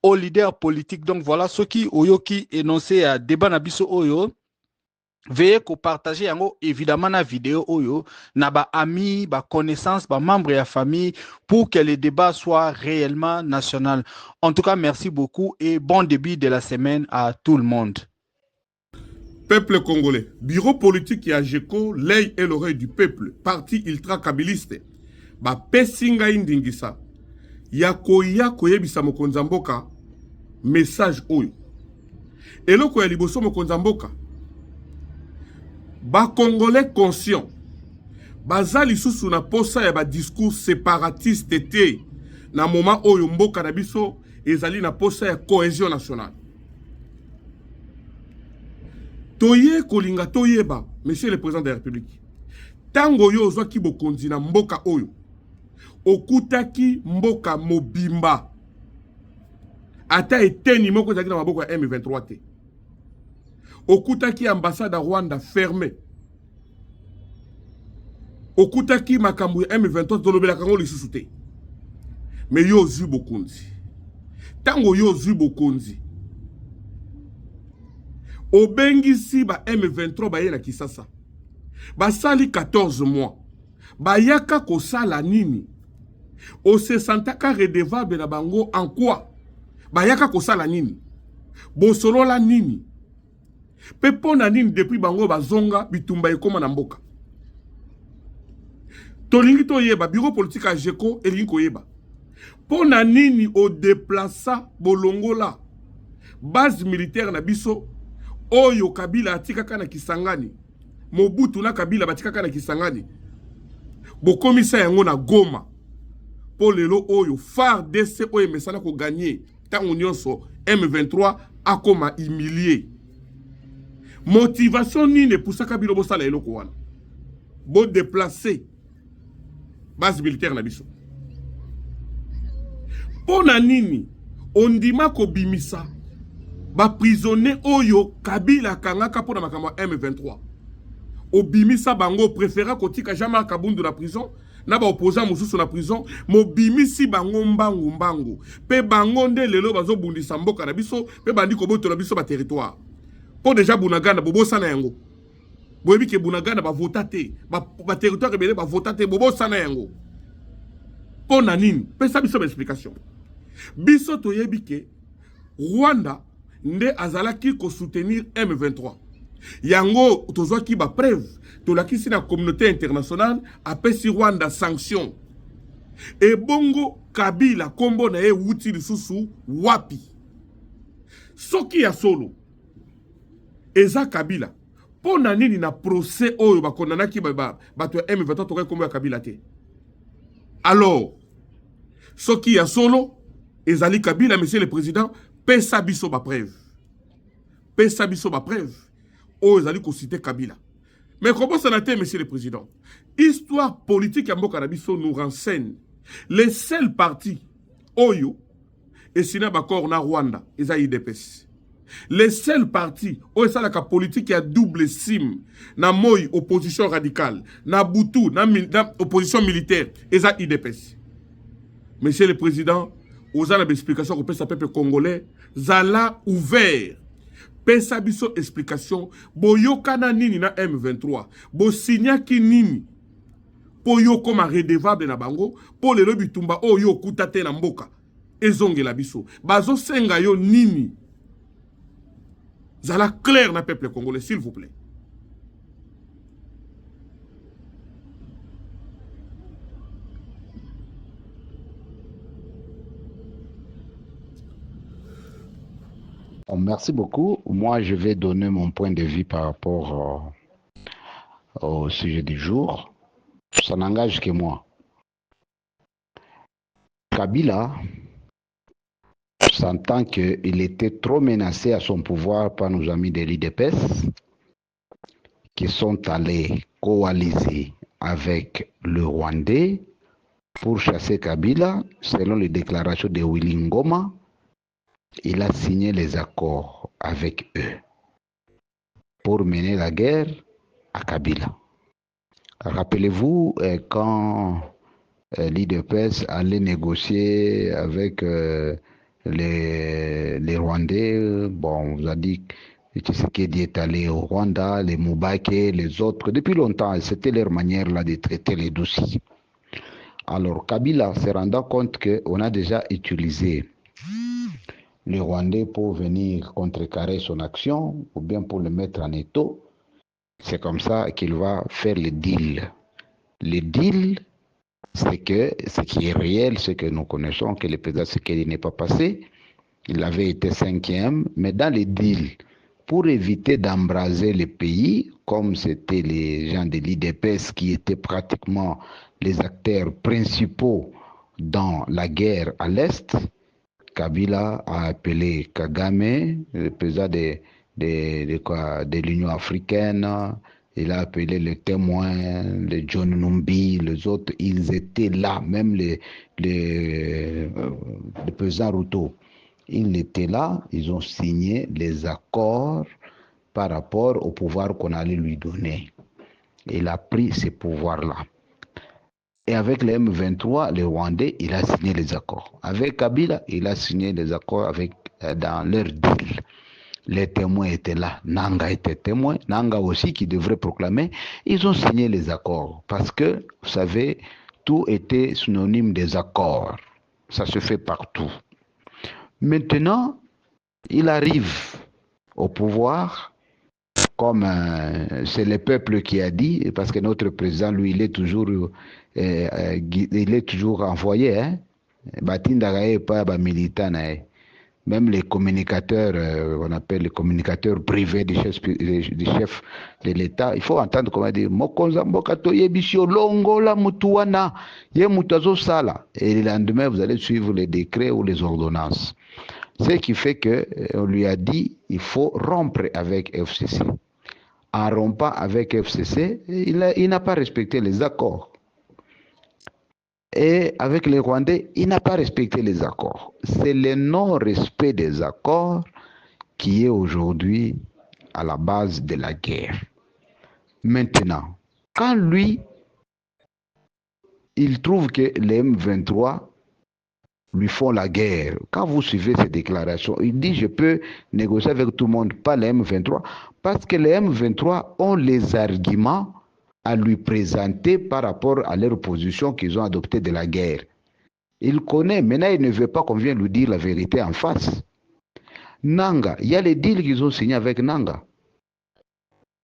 aux leaders politiques. Donc voilà ce qui oyo qui énoncé à débat nabiso oyo. Veuillez que partager évidemment la vidéo oyo na ba amis, ba connaissances, ba membres de la famille pour que le débat soit réellement national. En tout cas, merci beaucoup et bon début de la semaine à tout le monde. Peuple congolais, bureau politique et AGECO, l'œil et l'oreille du peuple, parti ultra-kabiliste, ba pesinga indingisa, yakoya koyebisa mokonza mboka, message oyo. Eloko ya liboso mokonza mboka, ba Congolais conscient, baza lisusu na posa ya ba discours séparatiste te, na moment oyo mboka na biso ezali na posa ya cohésion nationale. Toye kolinga toyeba, monsieur le président de la République, Tango yo ozwaki bokonzi na mboka oyo. Okutaki mboka mobimba. Ata eteni moko ezalaki na maboko ya M23 te. Okutaki ambassade à Rwanda fermée. Okutaki makambo ya M23 tolobelaka ngo lisusu te. Mais yo ozwi bokonzi. Tango yo ozwi bokonzi. Obengisi ba M23 baye na Kisasa. Basali 14 mois. Bayaka kosala nini? Ose santaka redevable na bango en quoi? Bayaka kosala nini? Bosolola nini? Pepona nini depuis bango bazonga bitumba ekoma na mboka? Tolingi to yeba bureau politique a Jeko elingi koyeba. Pona nini o déplaça bolongola base militaire na biso oyo Kabila atikaka na Kisangani. Mobutu na Kabila batikaka na Kisangani. Bokomisa yango na Goma. Po lelo oyo FARDC oyo mesana ko gagner tango nyonso M23 akoma humilié. Motivation nini pour ça Kabila bosala eloko wana. Bo déplacer base militaire na biso. Pona nini ondima ko bimisa ba prisonnier oyo Kabila kangaka pona makambo M23. Obimisa bango préféra kotika Jean-Marc Kabundu na prison na ba opposant mususu na prison mobimisi bango mbangu pe bango nde lelo bazo bundisa mboka na biso pe bandi ko boto na biso ba territoire po déjà Bunagana bobosa na yango boyebi ke Bunagana ba votate ba territoire ebele ba votate bobosa na yango pona nini pe sa biso ba explication biso toyebi ke Rwanda nde azalaki ko soutenir M23 yango tozwaki ba preuve tolakisi na communauté internationale apesi Rwanda sanction e bongo Kabila kombo na ye wuti lisusu wapi soki ya solo eza Kabila pona nini na procès oyo bakondanaki bato ya M23 tokai kombo ya Kabila te alors soki ya solo ezali Kabila monsieur le président pesa biso ba preuve oyo ezali ko citer Kabila. Mais comment ça n'a été, monsieur le président? Histoire politique à Mokanabiso nous renseigne. Les seuls partis, Oyo, et Sina Bakor na Rwanda, et IDPS. Les seuls partis, Oyo Salaka politique qui a double sim, na Moy, opposition radicale, na Boutou, na opposition militaire, et IDPS. Monsieur le président, aux an explication au peuple congolais, Zala ouvert. Pesa biso explication boyokana nini na M23 bo signaki nini po yo koma redevable na bango po lelo bitumba oyo kutate na mboka ezongela biso bazo senga yo nini zala clair na peuple congolais s'il vous plaît. Merci beaucoup. Moi, je vais donner mon point de vue par rapport au sujet du jour. Ça n'engage que moi. Kabila s'entend qu'il était trop menacé à son pouvoir par nos amis de l'IDPS qui sont allés coaliser avec le Rwandais pour chasser Kabila, selon les déclarations de Willy Ngoma. Il a signé les accords avec eux pour mener la guerre à Kabila. Rappelez-vous quand l'IDPS allait négocier avec les Rwandais, bon, on vous a dit que Tshisekedi est allé au Rwanda, les Moubake, les autres, depuis longtemps, c'était leur manière là de traiter les dossiers. Alors Kabila se rendant compte qu'on a déjà utilisé le Rwandais pour venir contrecarrer son action ou bien pour le mettre en étau, c'est comme ça qu'il va faire le deal. Le deal, c'est que ce qui est réel, c'est que nous connaissons que le président Tshisekedi n'est pas passé. Il avait été 5e, mais dans le deal, pour éviter d'embraser le pays, comme c'était les gens de l'IDPS qui étaient pratiquement les acteurs principaux dans la guerre à l'Est, Kabila a appelé Kagame, le président de l'Union africaine, Il a appelé les témoins, les John Numbi, les autres, ils étaient là, même le président Ruto. Ils étaient là, ils ont signé les accords par rapport au pouvoir qu'on allait lui donner. Il a pris ces pouvoirs-là. Et avec les M23, les Rwandais, il a signé les accords. Avec Kabila, il a signé les accords dans leur deal. Les témoins étaient là. Nanga était témoin. Nanga aussi, qui devrait proclamer. Ils ont signé les accords. Parce que, vous savez, tout était synonyme des accords. Ça se fait partout. Maintenant, il arrive au pouvoir, comme c'est le peuple qui a dit, parce que notre président, lui, il est toujours envoyé. Hein? Pas militant. Même les communicateurs, on appelle les communicateurs privés des chefs de l'État, il faut entendre comment dire Mokonza Mbokato Yebisio Longola Mutuana Yemutazo Sala. Et le lendemain, vous allez suivre les décrets ou les ordonnances. Ce qui fait qu'on lui a dit il faut rompre avec FCC. En rompant avec FCC, il n'a pas respecté les accords. Et avec les Rwandais, il n'a pas respecté les accords. C'est le non-respect des accords qui est aujourd'hui à la base de la guerre. Maintenant, quand lui, il trouve que les M23 lui font la guerre, quand vous suivez ces déclarations, il dit je peux négocier avec tout le monde, pas les M23, parce que les M23 ont les arguments à lui présenter par rapport à leur position qu'ils ont adoptée de la guerre. Il connaît, maintenant il ne veut pas qu'on vienne lui dire la vérité en face. Nanga, il y a les deals qu'ils ont signés avec Nanga,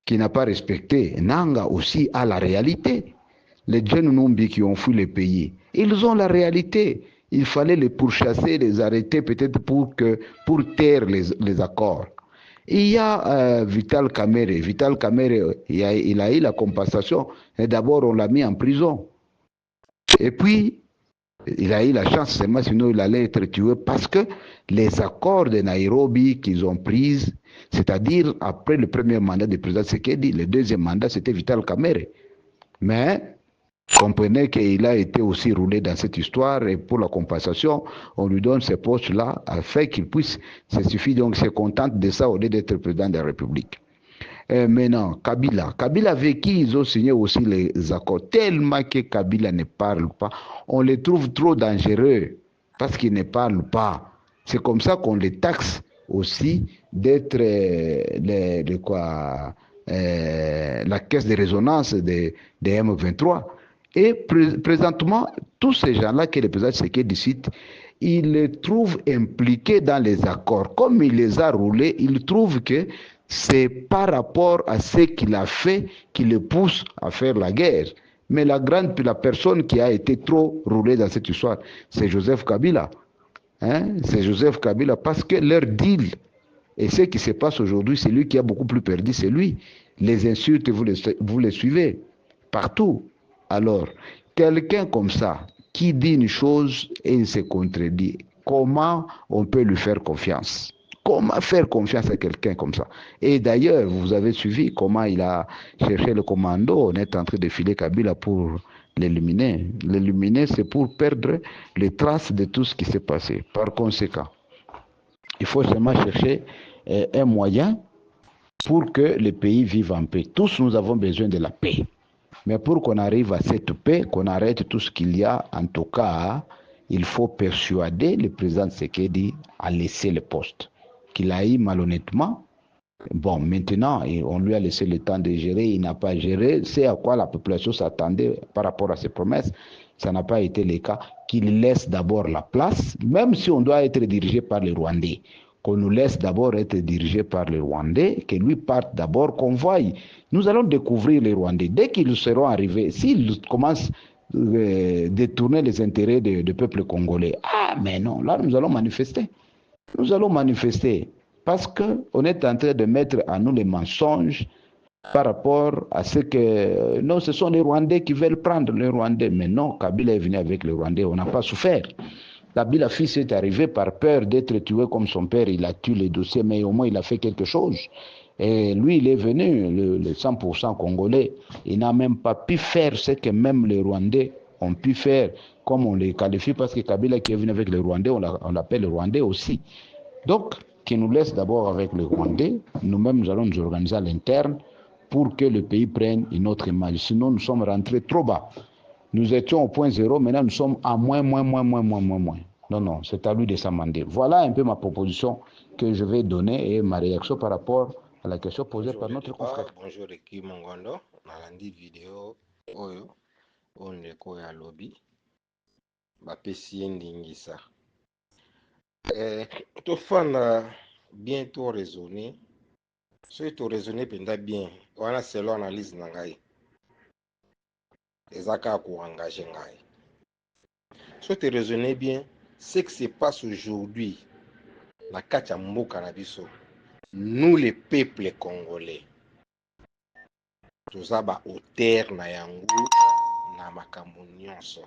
qui n'a pas respecté. Nanga aussi a la réalité. Les jeunes Numbi qui ont fui le pays, ils ont la réalité. Il fallait les pourchasser, les arrêter peut-être pour taire les accords. Il y a Vital Kamerhe. Vital Kamerhe, il a eu la compensation. Et d'abord, on l'a mis en prison. Et puis, il a eu la chance, seulement sinon il allait être tué parce que les accords de Nairobi qu'ils ont pris, c'est-à-dire après le premier mandat du président Tshisekedi, le deuxième mandat, c'était Vital Kamerhe. Mais comprenez qu'il a été aussi roulé dans cette histoire et pour la compensation, on lui donne ces postes-là afin qu'il puisse, ça suffit donc, se contente de ça au lieu d'être président de la République. Maintenant, Kabila avec qui ils ont signé aussi les accords, tellement que Kabila ne parle pas, on les trouve trop dangereux parce qu'ils ne parlent pas. C'est comme ça qu'on les taxe aussi d'être la caisse de résonance des M23. Et présentement, tous ces gens-là que le président Tshisekedi cite, il les trouve impliqués dans les accords. Comme il les a roulés, il trouve que c'est par rapport à ce qu'il a fait qui le pousse à faire la guerre. Mais la personne qui a été trop roulée dans cette histoire, c'est Joseph Kabila. Hein? C'est Joseph Kabila parce que leur deal, et ce qui se passe aujourd'hui, c'est lui qui a beaucoup plus perdu, c'est lui. Les insultes, vous les suivez partout. Alors, quelqu'un comme ça, qui dit une chose et il se contredit, comment on peut lui faire confiance? Comment faire confiance à quelqu'un comme ça? Et d'ailleurs, vous avez suivi comment il a cherché le commando. On est en train de filer Kabila pour l'éliminer. L'éliminer, c'est pour perdre les traces de tout ce qui s'est passé. Par conséquent, il faut seulement chercher un moyen pour que le pays vive en paix. Tous, nous avons besoin de la paix. Mais pour qu'on arrive à cette paix, qu'on arrête tout ce qu'il y a, en tout cas, il faut persuader le président Tshisekedi à laisser le poste. Qu'il a eu malhonnêtement. Bon, maintenant, on lui a laissé le temps de gérer, il n'a pas géré. C'est à quoi la population s'attendait par rapport à ses promesses. Ça n'a pas été le cas. Qu'il laisse d'abord la place, même si on doit être dirigé par les Rwandais. Qu'on nous laisse d'abord être dirigé par les Rwandais, que lui parte d'abord, qu'on voie. Nous allons découvrir les Rwandais. Dès qu'ils seront arrivés, s'ils commencent à détourner les intérêts du peuple congolais, mais non, là nous allons manifester. Nous allons manifester parce qu'on est en train de mettre à nous les mensonges par rapport à ce que... Non, ce sont les Rwandais qui veulent prendre les Rwandais. Mais non, Kabila est venu avec les Rwandais, on n'a pas souffert. Kabila fils est arrivé par peur d'être tué comme son père, il a tué les dossiers, mais au moins il a fait quelque chose. Et lui, il est venu, le 100% congolais. Il n'a même pas pu faire ce que même les Rwandais ont pu faire, comme on les qualifie, parce que Kabila qui est venu avec les Rwandais, on l'appelle le Rwandais aussi. Donc, qui nous laisse d'abord avec les Rwandais. Nous-mêmes, nous allons nous organiser à l'interne pour que le pays prenne une autre image. Sinon, nous sommes rentrés trop bas. Nous étions au point zéro, maintenant nous sommes à moins. Non, non, c'est à lui de s'amender. Voilà un peu ma proposition que je vais donner et ma réaction par rapport à la question posée par notre confrère. Bonjour, Eki Mongondo. Nalandi vidéo oyo ondeko ya lobby bapesi ye ndingisa. Tofanda bien to raisonner. Soki to raisonner penda bien, wana selon analyse na ngai. Ezaka ko engager ngai. Soki tu raisonner bien, ce qui se passe aujourd'hui na kati ya mboka na biso. Nous les peuples congolais, toza ba auteur na yango na makambo nyonso.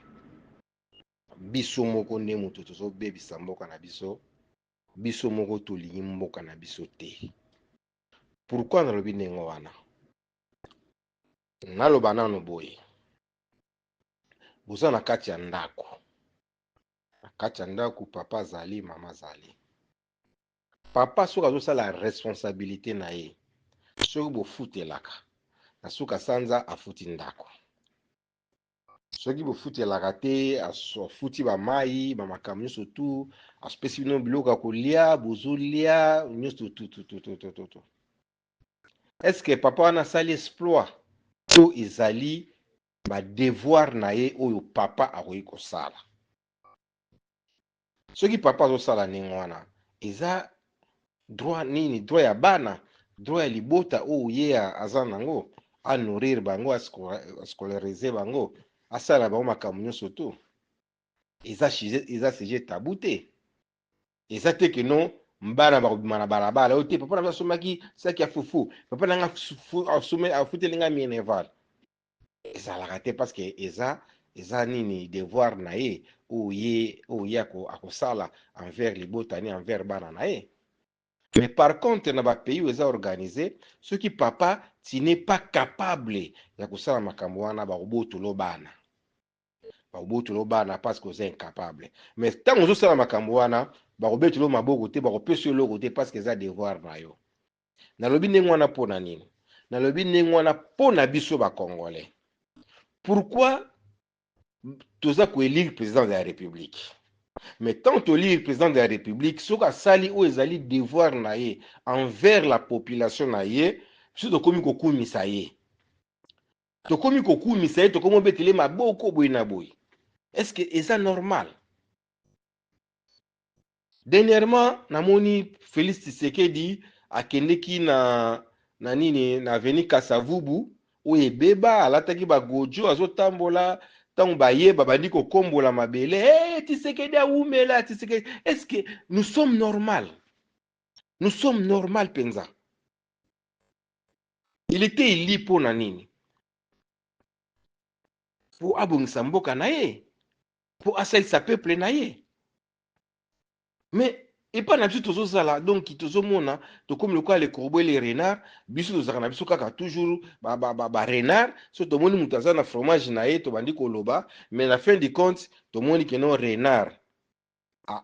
Biso moko nde moto tozobebisa mboka na biso, biso moko tolingi mboka na biso te. Pourquoi nalobi ndenge wana? Naloba nano boye. Boza na kati ya ndako. Na kati ya ndako papa azali, mama azali. Papa soki azosala responsabilité na ye. Soki bofutelaka. Na soki asanza afuti ndako. Soki bofutelaka te, afuti ba mai, ba makambo nyonso tu, asopesi bino biloko ya kolia, bozolia, nyonso tu. Est-ce que papa wana asali exploit to ezali ba devoir na ye oyo papa akoki kosala? Soki papa azosala ndenge wana, eza droit nini? Droit ya bana, droit ya libota oyo ye aza nango, a nourrir bango, a scolariser bango, asala bango makambo nyonso tu. Eza sujet tabou te. Eza te ke non mbana bakobima na balabala oyo te, papa na biso asomaki saki ya fufu, papa nanga afutelinga minerval. Ezalaka te parce que eza nini devoir na ye oyo ye akosala envers libota ni envers bana na ye. Mais par contre, na ba pays où eza organisé, ceux qui papa, tu n'es pas capable ya kosala makambo wana bakobotolo bana. Bakobotolo bana parce que eza incapable. Mais tant que ozosala makambo wana, bakobetolo maboko te, bakopesa eloko te parce que eza devoir na yo. Nalobi ndenge wana pona nini? Nalobi ndenge wana pona biso ba Congolais. Pourquoi toza ko élire président de la République? Mais tant que le président de la République, ce que sali ou ezali devoir na ye envers la population na ye, c'est de komi koku misaye. To komi koku misaye, to komo betele maboko boy na boy. Est-ce que c'est normal? Dernièrement, namoni Félix Tshisekedi akendeki na nini na veni Kasavubu, oye beba alataki ba gojo azotambola. Tant baye babandi ko kombola mabele, Tshisekedi aumela, Tshisekedi. Est-ce que nous sommes normal? Nous sommes normal penza. Il était élu pour nanini. Pour abongisa mboka na ye. Pour asalisa peuple na ye. Mais et pas na biso tozozala donc tozomona to comme le quoi les corbeaux les renards biso tozaka biso kaka toujours ba renard so to moni mutaza na fromage na ye to bandi koloba mais la fin du compte to moni que non renard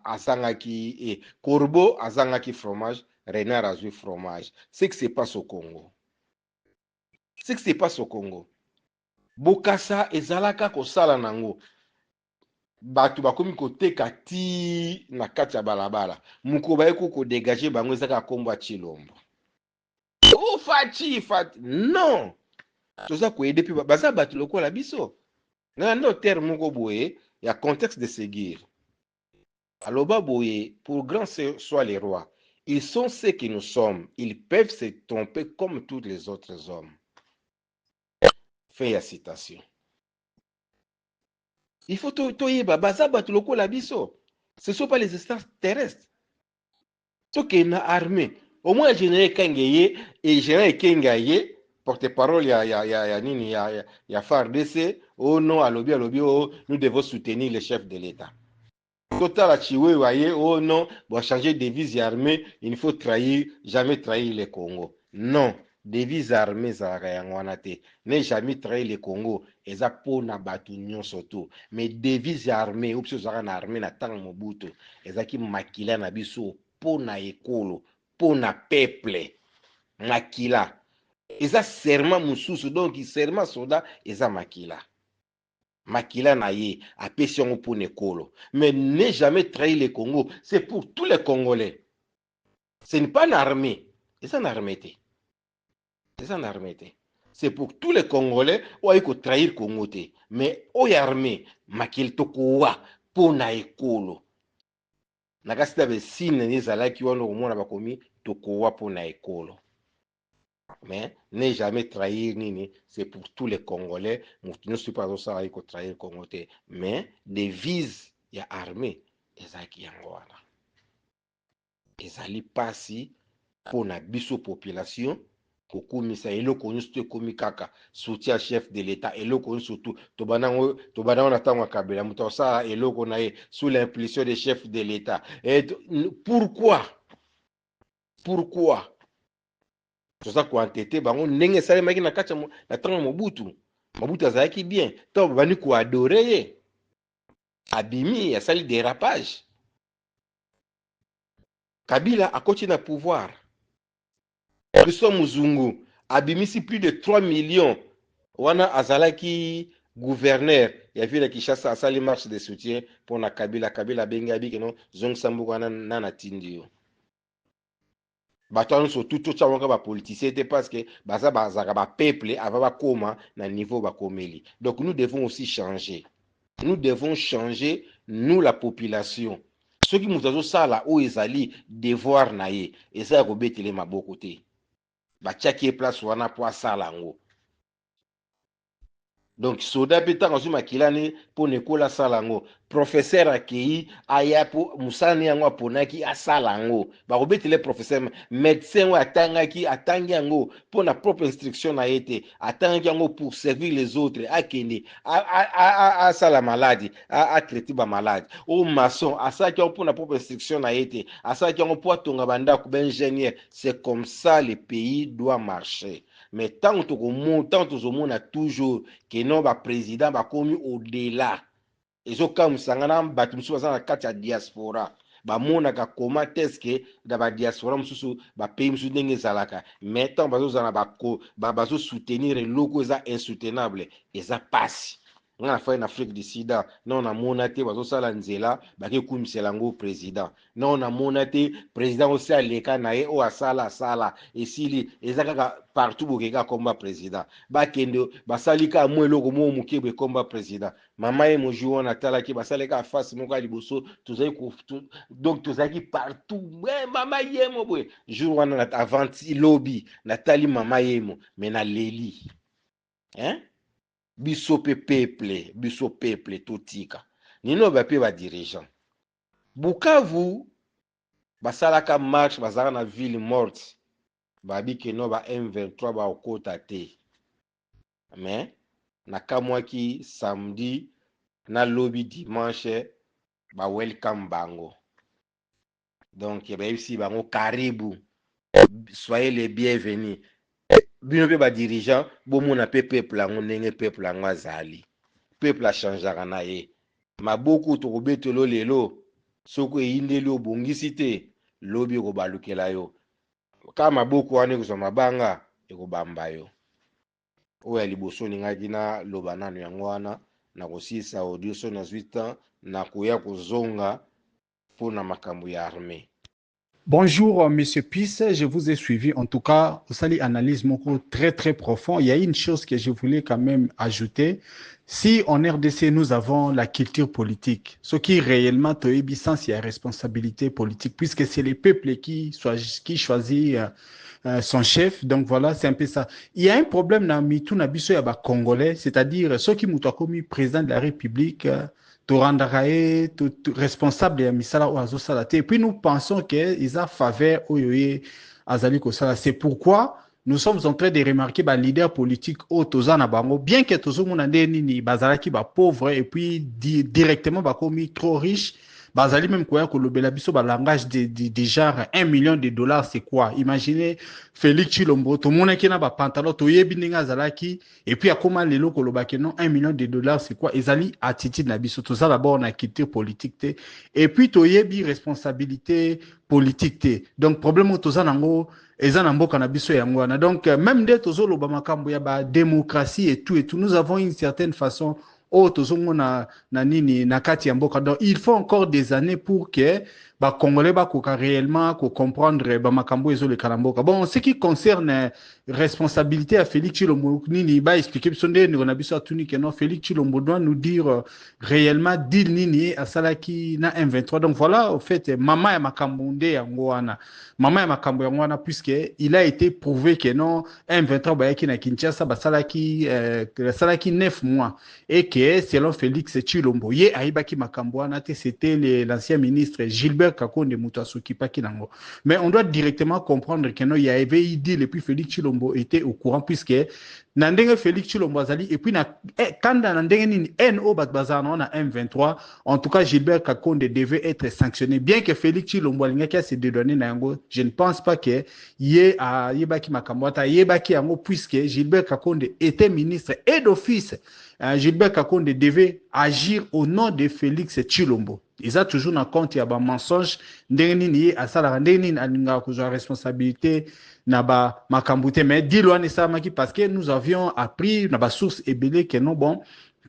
azangaki et corbeau azangaki fromage, renard azui fromage. C'est que c'est pas au Congo. C'est que c'est pas au Congo. Bokasa ezalaka kosala nango. Batu bakomi koteka ti na kati ya balabala. Muko bayeko ko dégager bango ezaka kombo ya Chilombo. Oh fati. Non. Toza ko aider pe baza batu lokola biso. Na ndo terme moko boye ya contexte de seguir. Aloba boye pour grand soit les rois, ils sont ce que nous sommes, ils peuvent se tromper comme tous les autres hommes. Fin ya citation. Il faut toyeba baza batu lokola biso. Ce ne sont pas les extraterrestres. Ce qui est une armée. Au moins, général Kangeye et général Kengaye, porte-parole, il y a FARDC, oh non, à lobby, oh, nous devons soutenir les chefs de l'État. Total à Chiwe, oh non, pour changer de devise armée, il faut jamais trahir le Congo. Non, devise armée ezalaka yango wana te. Ne jamais trahi le Congo eza mpona bato nyonso to. Mais devise armée ou biso ozalaka na armée na ntango Mobutu ezalaki makila na biso mpona ekolo, mpona peuple. Makila. Eza serment mosusu, donc serment soldat eza makila. Makila na ye apesi yango mpona ekolo. Mais ne jamais trahi le Congo, c'est pour tous les Congolais. Ce n'est pas une armée. C'est une armée. C'est une armée. C'est pour tous les Congolais où il faut trahir le Congo. Mais où y armée, makil tokowa pona ekolo. Nakasi tabe sine ni zalaki wana omona bakomi tokowa pona ekolo. Mais ne jamais trahir nini, c'est pour tous les Congolais. Nous sommes pas ça il faut trahir le Congo. Mais devise ya armée ezaki yango wana. Ezali pasi pona biso population kokumisa eloko nyonso te komi kaka soutien chef de l'État eloko nyonso surtout tobanango na tango Kabila muto ça eloko na ye sous l'impulsion des chefs de l'État. Et pourquoi toza ko entêter bango ndenge salemaki na kati na tango Mobutu azalaki bien to bani ko adorer ye abimi asali dérapage. Kabila a continué à pouvoir. Christophe Muzungu a bimisi plus de 3 millions. Wana azalaki gouverneur. Il y a vu la Kinshasa a sali marche de soutien pour na Kabila. Kabila bengabi que non zong sambu wana nana tindio. Bato surtout tout ça wanga ba politicien était parce que baza ba peuple ava ba koma na niveau ba komeli. Donc nous devons aussi changer. Nous devons changer nous la population. Ceux qui nous ont ça là où ils allaient devoir naïe et ça robetele maboko te ba tchaki place wana pour ça là ngo. Donc soda peta ngazu makilani pour nekola salango professeur akei aya pour musani yango aponaki asalango ba robetele professeur médecin wa atangaki atangi yango pour na propre instruction na été atangi yango pour servir les autres akende a sala maladie a traiter ba malade au maçon asaki yango pour na propre instruction na été asaki yango pour tonga banda ku ingénieur. C'est comme ça le pays doit marcher. Mais tant que on a toujours que non ba président ba commis au-delà. Et zo comme sangana batumsu bazana kati ya diaspora. Ba mona ka comment est-ce que da ba diaspora mususu ba pays musu ndenge zalaka. Mais tant bazo zana ba bazo soutenir loko za insoutenable et ça passe. On a fait en Afrique du Sud, non on a monaté bazo sala nzela ba ke kumisela ngo président. Non on a monaté président aussi à leka nae o asala sala et sili ezaka partout bokeka combat président. Ba kendo basalika mo eloko mo mukebe combat président. Mama e moju wana talaki basaleka face moko liboso tozai donc tozaki partout. Ouais mama yemo boy. Jour wana avant lobby natali mama yemo mais na leli. Hein? Biso peuple totika nino bape ba dirigeant Bukavu basalaka marche bazala na ville morte babi ke no ba M23 ba okota te mais na kamwaki samedi na lobby dimanche ba welcome bango donc ba ici bango karibu soyez les bienvenus. Bino pe ba dirigeant bomona pe peuple la ndenge peuple la ngazali peuple a changera na ye maboku to kobetelo lelo soko eyindeli obongisi te lobi ko balukela yo kama maboku wane ko mabanga ekobamba yo oya liboso ningaki na loba nanu yango wana na kosisa audio so na 8 ans na koya kozonga pona makambo ya armée. Bonjour, Monsieur Pisse, je vous ai suivi. En tout cas, vous allez analyse mon très très profond. Il y a une chose que je voulais quand même ajouter. Si en RDC, nous avons la culture politique, ce qui réellement te sens, il y a responsabilité politique, puisque c'est les peuples qui choisit son chef. Donc voilà, c'est un peu ça. Il y a un problème dans Mitou Nabiso Yaba Congolais, c'est-à-dire ceux qui m'ont commis président de la République, Torandarae, responsable de Misala ou Azosala. Et puis nous pensons qu'ils ont faveur au Azali Kosala. C'est pourquoi nous sommes en train de remarquer les leaders politiques au Tozana Bango, bien que Tozo Mounande Nini, Bazalaki, pauvre, et puis directement, commis trop riche, bazali même quoi que le belabiso ba langage de genre 1 million de dollars c'est quoi? Imaginez Félix Chilombo to mona kina ba pantalon to yebi ninga zalaki et puis akoma lelo ko lobaki non 1 million de dollars c'est quoi? Ezali attitude na biso tout ça d'abord on a quitté politique te et puis to yebi responsabilité politique te. Donc problème to za nango eza na mboka na biso yango wana. Donc même dès tozo loba makambo ya ba démocratie et tout nous avons une certaine façon oh tozomona na nini na kati ya mboka. Donc il faut encore des années pour que ba congolais ba koka réellement ko comprendre ba makambo ezoleka na mboka. Bon, ce qui concerne responsabilité à Félix Chilombo nini ba expliquer biso nde ni na biso atuni que non Félix Chilombo doit nous dire réellement deal nini asalaki na M23. Donc voilà au fait mama ya makambo nde yango wana. Mama ya makambo yango wana puisque il a été prouvé que non M23 ba yaki na Kinshasa ba salaki 9 mois et que selon Félix Chilombo ye aibaki makambo wana te c'était l'ancien ministre Gilbert Kakonde Moutasuki Pakinango. Mais on doit directement comprendre que non il y avait dit depuis Félix Chilombo était au courant puisque Nandenge Félix Chilombo azali et puis quand Nandenge nini NO bazana na M23 en tout cas Gilbert Kakonde devait être sanctionné bien que Félix Chilombo alingaki se dédonner na yango. Je ne pense pas que ye a yebaki makambo ata yebaki yango puisque Gilbert Kakonde était ministre et d'office. Gilbert Kakonde devait agir au nom de Félix Chilombo. Ils ont toujours en compte il y a un mensonge ndengeni à ça ndengeni alinga ko responsabilité na ba makambute mais dilwane ça maki parce que nous avions appris na ba source ebele que non bon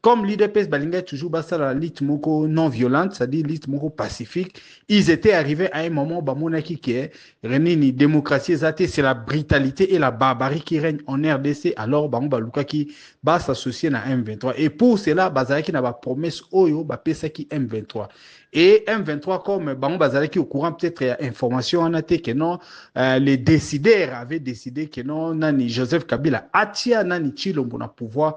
comme l'IDPS balinga toujours basa la lutte moko non violente, c'est-à-dire lutte moko pacifique, ils étaient arrivés à un moment bamonaki que renini démocratie zate c'est la brutalité et la barbarie qui règne en RDC alors bango baluka qui va s'associer na M23 et pour cela bazalaki na ba promesse oyo ba pesaki M23 et M23 comme bango bazalaki au courant peut-être information en até que non les décideurs avaient décidé que non nani Joseph Kabila atia nani Chilombo na pouvoir.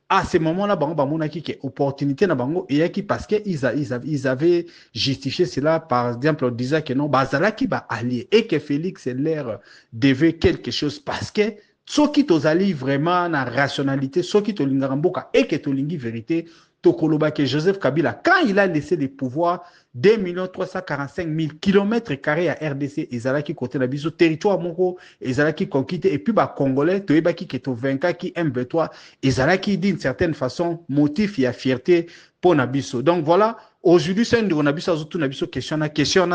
À ce moment-là, bango bamonaki que opportunité na bango et qui parce que ils avaient justifié cela par exemple en disant que non bazalaki ba allié et que Félix leur devait quelque chose parce que soki tozali vraiment na rationalité soki tolinga mboka et que tolingi vérité tokoloba que Joseph Kabila quand il a laissé les pouvoirs 2 345 000 km² à RDC ezalaki côté na biso territoire moko ezalaki conquête et puis ba congolais toyebaki que to vainca qui M23 ezalaki d'une certaine façon motif et fierté pour nabiso. Donc voilà, aujourd'hui c'est une nabiso azotu nabiso question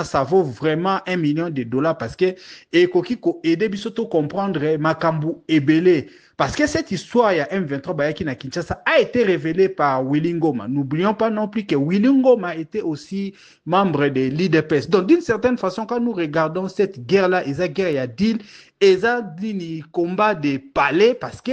ça vaut vraiment 1 million de dollars parce que et koki ko aider biso to comprendre makambu ebele. Parce que cette histoire, il y a M23 Bayaki na Kinshasa, a été révélée par Willy Ngoma. N'oublions pas non plus que Willy Ngoma était aussi membre de l'IDPS. Donc, d'une certaine façon, quand nous regardons cette guerre-là, il y a guerre, il y a deal, il y a combat des palais, parce que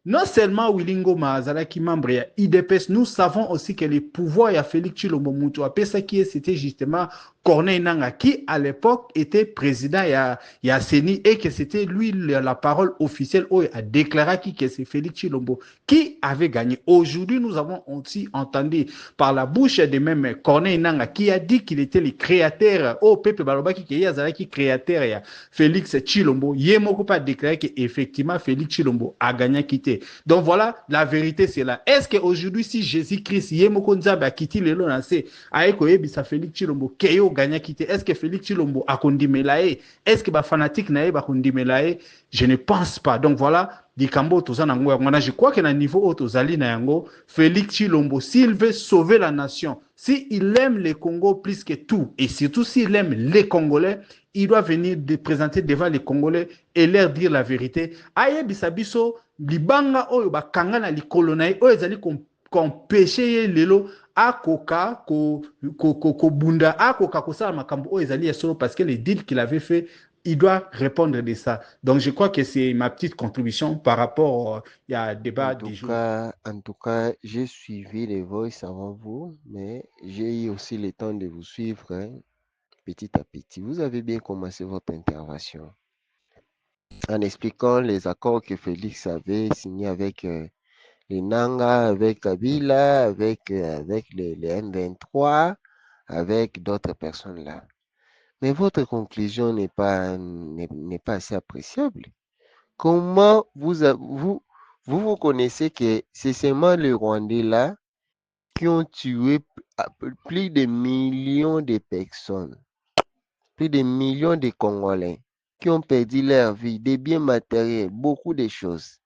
non seulement Willy Ngoma Zalaki membre de l'IDPS, nous savons aussi que les pouvoirs, il y a Félix Chilombo Moutou, c'était justement Corneille Nanga, qui à l'époque était président il y a Seni, et que c'était lui la parole officielle où il a déclaré que c'est Félix Chilombo qui avait gagné. Aujourd'hui, nous avons aussi entendu par la bouche de même Corneille Nanga qui a dit qu'il était le créateur, au Pepe Balobaki, qui est créateur Félix Chilombo. Il n'a pas déclaré qu'effectivement Félix Chilombo a gagné quitté. Donc voilà, la vérité c'est là. Est-ce qu'aujourd'hui, si Jésus-Christ, Yemoko Nzambe a quitté le lancé, Aeko Ebisa Félix Chilombo, Keyo gagné quitté, est-ce que Félix Chilombo a condimelaé? Est-ce que les fanatiques n'aient pas condimelaé? Je ne pense pas. Donc voilà, je crois que na niveau autozali na yango, Félix Chilombo, s'il veut sauver la nation, s'il aime le Congo plus que tout, et surtout s'il aime les Congolais, il doit venir présenter devant les Congolais et leur dire la vérité. Aye bisabiso, libanga oyo bakanga na likolo na oyo ezali kompêché lelo akoka ko bunda akoka ko sala makambo oyo ezali solo parce que les deals qu'il avait fait il doit répondre de ça. Donc, je crois que c'est ma petite contribution par rapport à débat du jour. En tout cas, j'ai suivi les voices avant vous, mais j'ai eu aussi le temps de vous suivre petit à petit. Vous avez bien commencé votre intervention en expliquant les accords que Félix avait signés avec les Nanga, avec Kabila, avec les M23, avec d'autres personnes là. Mais votre conclusion n'est pas assez appréciable. Comment vous connaissez que c'est seulement le Rwandais là qui ont tué plus de millions de personnes, plus de millions de Congolais, qui ont perdu leur vie, des biens matériels, beaucoup de choses.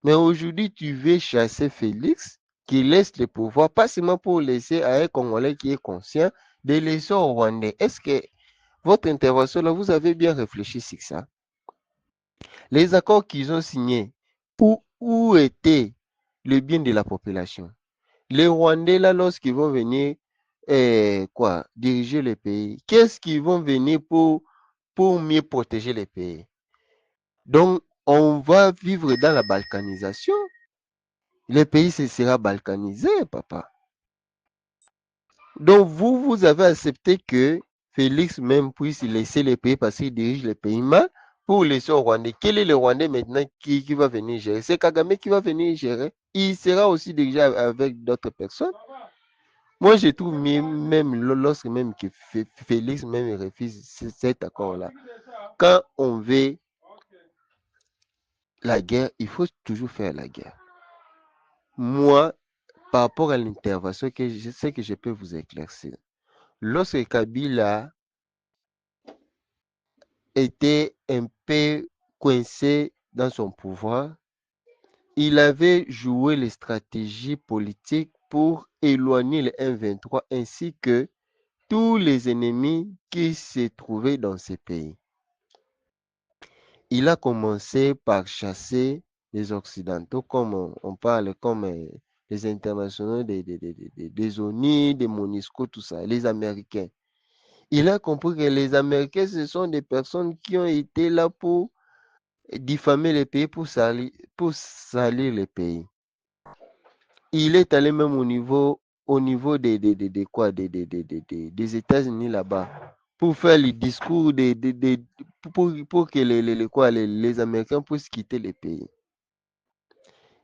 Mais aujourd'hui, tu veux chasser Félix, qui laisse le pouvoir, pas seulement pour laisser à un Congolais qui est conscient, de laisser au Rwandais. Est-ce que votre intervention là, vous avez bien réfléchi sur ça? Les accords qu'ils ont signés, où était le bien de la population? Les Rwandais, là, lorsqu'ils vont venir diriger le pays, qu'est-ce qu'ils vont venir pour mieux protéger le pays? Donc, on va vivre dans la balkanisation. Le pays se sera balkanisé, papa. Donc, vous avez accepté que Félix même puisse laisser le pays parce qu'il dirige le pays mal pour laisser au Rwandais. Quel est le Rwandais maintenant qui va venir gérer? C'est Kagame qui va venir gérer. Il sera aussi dirigé avec d'autres personnes. Moi, je trouve même lorsque même que Félix même refuse cet accord-là. Quand on veut la guerre, il faut toujours faire la guerre. Moi, par rapport à l'intervention, que je sais que je peux vous éclaircir. Lorsque Kabila était un peu coincé dans son pouvoir, il avait joué les stratégies politiques pour éloigner le M23 ainsi que tous les ennemis qui se trouvaient dans ces pays. Il a commencé par chasser les Occidentaux, comme on parle, comme les internationaux des ONU, des MONUSCO, tout ça, les Américains. Il a compris que les Américains, ce sont des personnes qui ont été là pour diffamer les pays, pour salir les pays. Il est allé même au niveau des États-Unis là-bas pour faire les discours pour que les Américains puissent quitter les pays.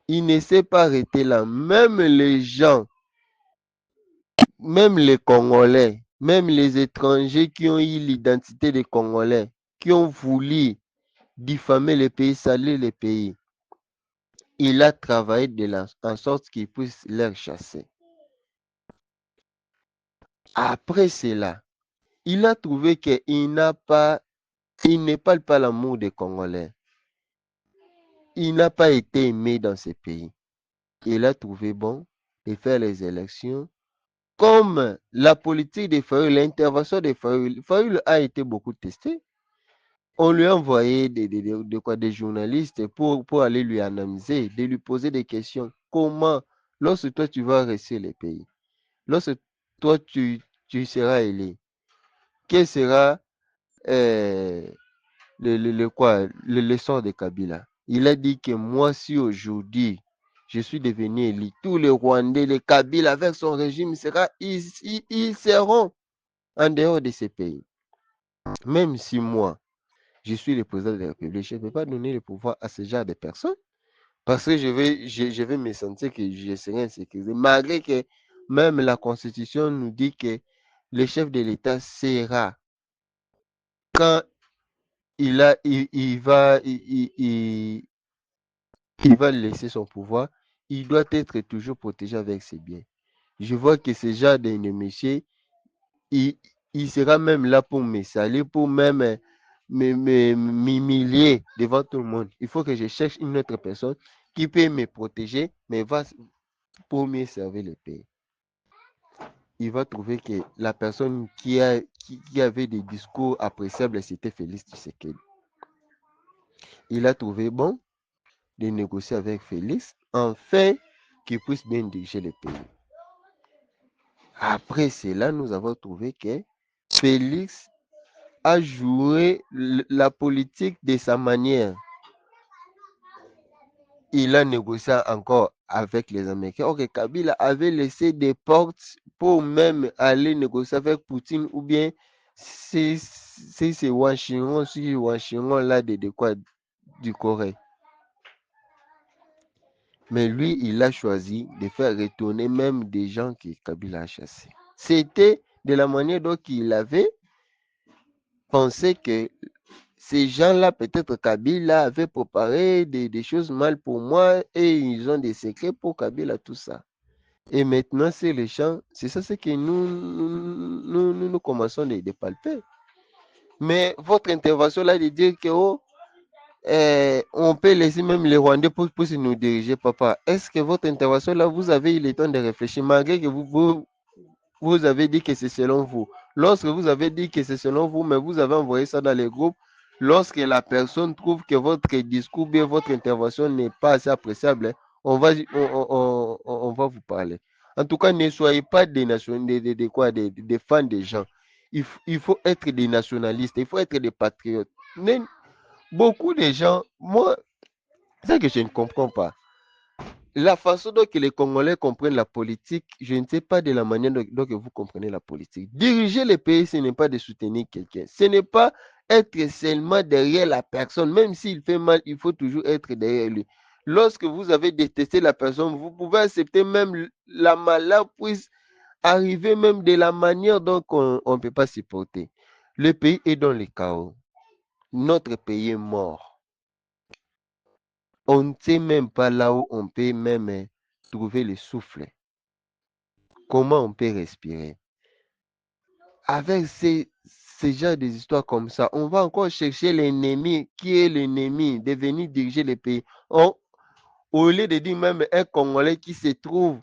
Il ne s'est pas arrêté là. Même les gens, même les Congolais, même les étrangers qui ont eu l'identité des Congolais, qui ont voulu diffamer les pays, salir les pays, il a travaillé en sorte qu'il puisse les chasser. Après cela, il a trouvé qu'il ne parle pas l'amour des Congolais. Il n'a pas été aimé dans ces pays. Il a trouvé bon de faire les élections. Comme la politique de Fayoul, l'intervention de Fayoul, Fayoul a été beaucoup testé. On lui a envoyé des journalistes pour aller lui analyser, de lui poser des questions. Comment, lorsque toi tu vas rester les pays, lorsque toi tu seras élu, quel sera le sort de Kabila? Il a dit que moi, si aujourd'hui je suis devenu élu, tous les Rwandais, les Kabila avec son régime, ils seront en dehors de ces pays. Même si moi, je suis le président de la République, je ne peux pas donner le pouvoir à ce genre de personnes parce que je vais me sentir que je serai insécurisé. Malgré que même la Constitution nous dit que le chef de l'État sera, quand il va laisser son pouvoir, il doit être toujours protégé avec ses biens. Je vois que ce genre de monsieur, il sera même là pour me salir, pour même m'humilier devant tout le monde. Il faut que je cherche une autre personne qui peut me protéger, mais va pour mieux servir le pays. Il va trouver que la personne qui avait des discours appréciables, c'était Félix Tshisekedi. Il a trouvé bon de négocier avec Félix, afin qu'il puisse bien diriger le pays. Après cela, nous avons trouvé que Félix a joué la politique de sa manière. Il a négocié encore avec les Américains. Ok, Kabila avait laissé des portes pour même aller négocier avec Poutine, ou bien c'est Washington là du Corée. Mais lui, il a choisi de faire retourner même des gens que Kabila a chassés. C'était de la manière dont il avait pensé que ces gens-là, peut-être Kabila avait préparé des choses mal pour moi et ils ont des secrets pour Kabila, tout ça. Et maintenant, c'est les champs. C'est ça ce que nous commençons de palper. Mais votre intervention là de dire que on peut laisser même les Rwandais pour nous diriger, papa. Est-ce que votre intervention là, vous avez eu le temps de réfléchir, malgré que vous avez dit que c'est selon vous. Lorsque vous avez dit que c'est selon vous, mais vous avez envoyé ça dans les groupes, lorsque la personne trouve que votre discours, bien votre intervention n'est pas assez appréciable, on va vous parler. En tout cas, ne soyez pas des des fans des gens. Il faut être des nationalistes, il faut être des patriotes. Mais beaucoup de gens, moi, c'est ça que je ne comprends pas. La façon dont les Congolais comprennent la politique, je ne sais pas de la manière dont vous comprenez la politique. Diriger le pays, ce n'est pas de soutenir quelqu'un. Ce n'est pas être seulement derrière la personne. Même s'il fait mal, il faut toujours être derrière lui. Lorsque vous avez détesté la personne, vous pouvez accepter même la malheur puisse arriver même de la manière dont on ne peut pas supporter. Le pays est dans le chaos. Notre pays est mort. On ne sait même pas là où on peut même trouver le souffle. Comment on peut respirer? Avec ces genres d'histoires comme ça, on va encore chercher l'ennemi. Qui est l'ennemi de venir diriger le pays? Au lieu de dire même un Congolais qui se trouve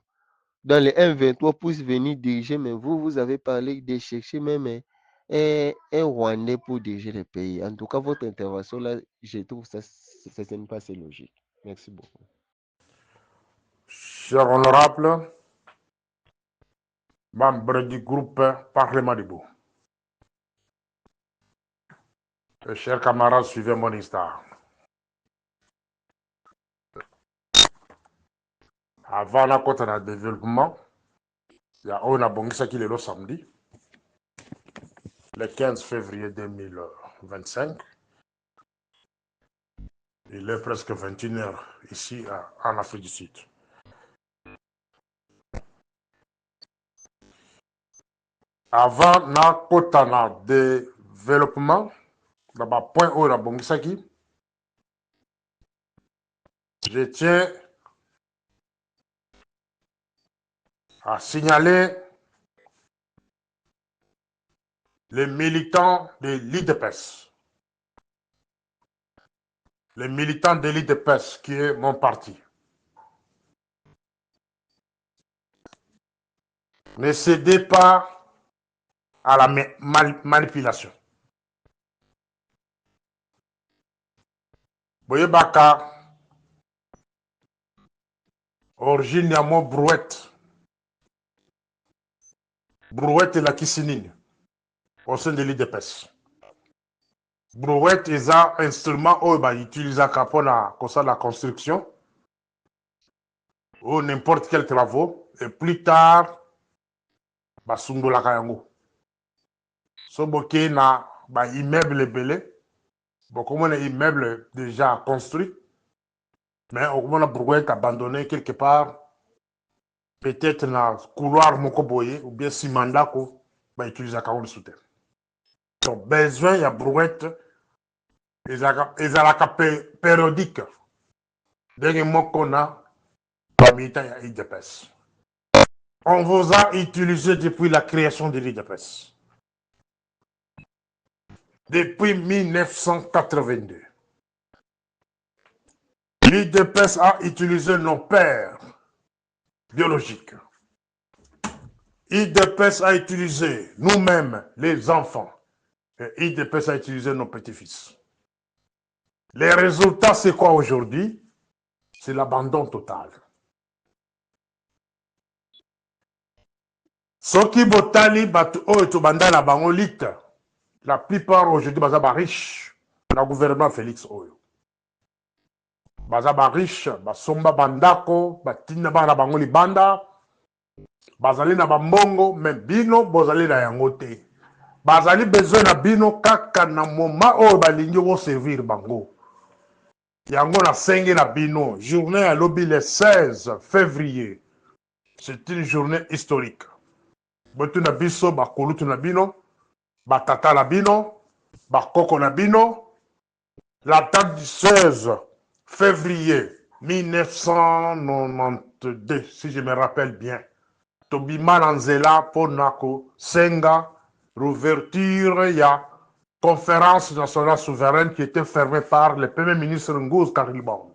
dans les 1-23 puisse venir diriger, mais vous avez parlé de chercher même un Rwandais pour diriger le pays. En tout cas, votre intervention là, je trouve ça, ce n'est pas assez logique. Merci beaucoup. Cher honorable, membre du groupe Parlement debout. Chers camarades, suivez mon histoire. Avant la côte de développement, il y a un abongisa qui est le samedi, le 15 février 2025. Il est presque 21h ici en Afrique du Sud. Avant la côte de développement, d'abord point où la bongisaki, je tiens à signaler les militants de l'IDPS. Les militants de l'IDPS, qui est mon parti. Ne cédez pas à la manipulation. Boyebaka, origine ya mo brouette. Brouette est la kissinine au sein de l'IDPS. Brouette est un instrument utilisé pour la construction ou n'importe quel travaux. Et plus tard, basungo la kayango. Soboke na immeuble belé. Comme on a immeuble déjà construit, mais on a brouette abandonné quelque part, peut-être dans le couloir mokoboye ou bien simandako, utiliser la carrière sous terre. Donc, besoin, il y a brouette, et la périodique. Dès qu'on a, il y a l'IDPS. On vous a utilisé depuis la création de l'IDPS. Depuis 1982. L'IDPS a utilisé nos pères biologiques. l'IDPS a utilisé nous-mêmes, les enfants. Et l'IDPS a utilisé nos petits-fils. Les résultats, c'est quoi aujourd'hui? C'est l'abandon total. Soki botali batu oyo banda na bango lite. La plupart aujourd'hui bazaba riche. Le gouvernement Félix oyo. Bazaba riche, basomba bandako, batina bana bango libanda. Bazali na bambongo, mais bino bozali na yango te. Bazali besoin na bino kaka na moment oyo balingi bo servir bango. Yango na senge na bino, journée à lobby le 16 février. C'est une journée historique. Botu na biso, bakolutu na bino, batata na bino, bakoko na bino. La date du 16 février 1992, si je me rappelle bien. tobima na nzela mpona kosenga l'ouverture ya conférence nationale souveraine qui était fermée par le premier ministre Ngouz Kariband.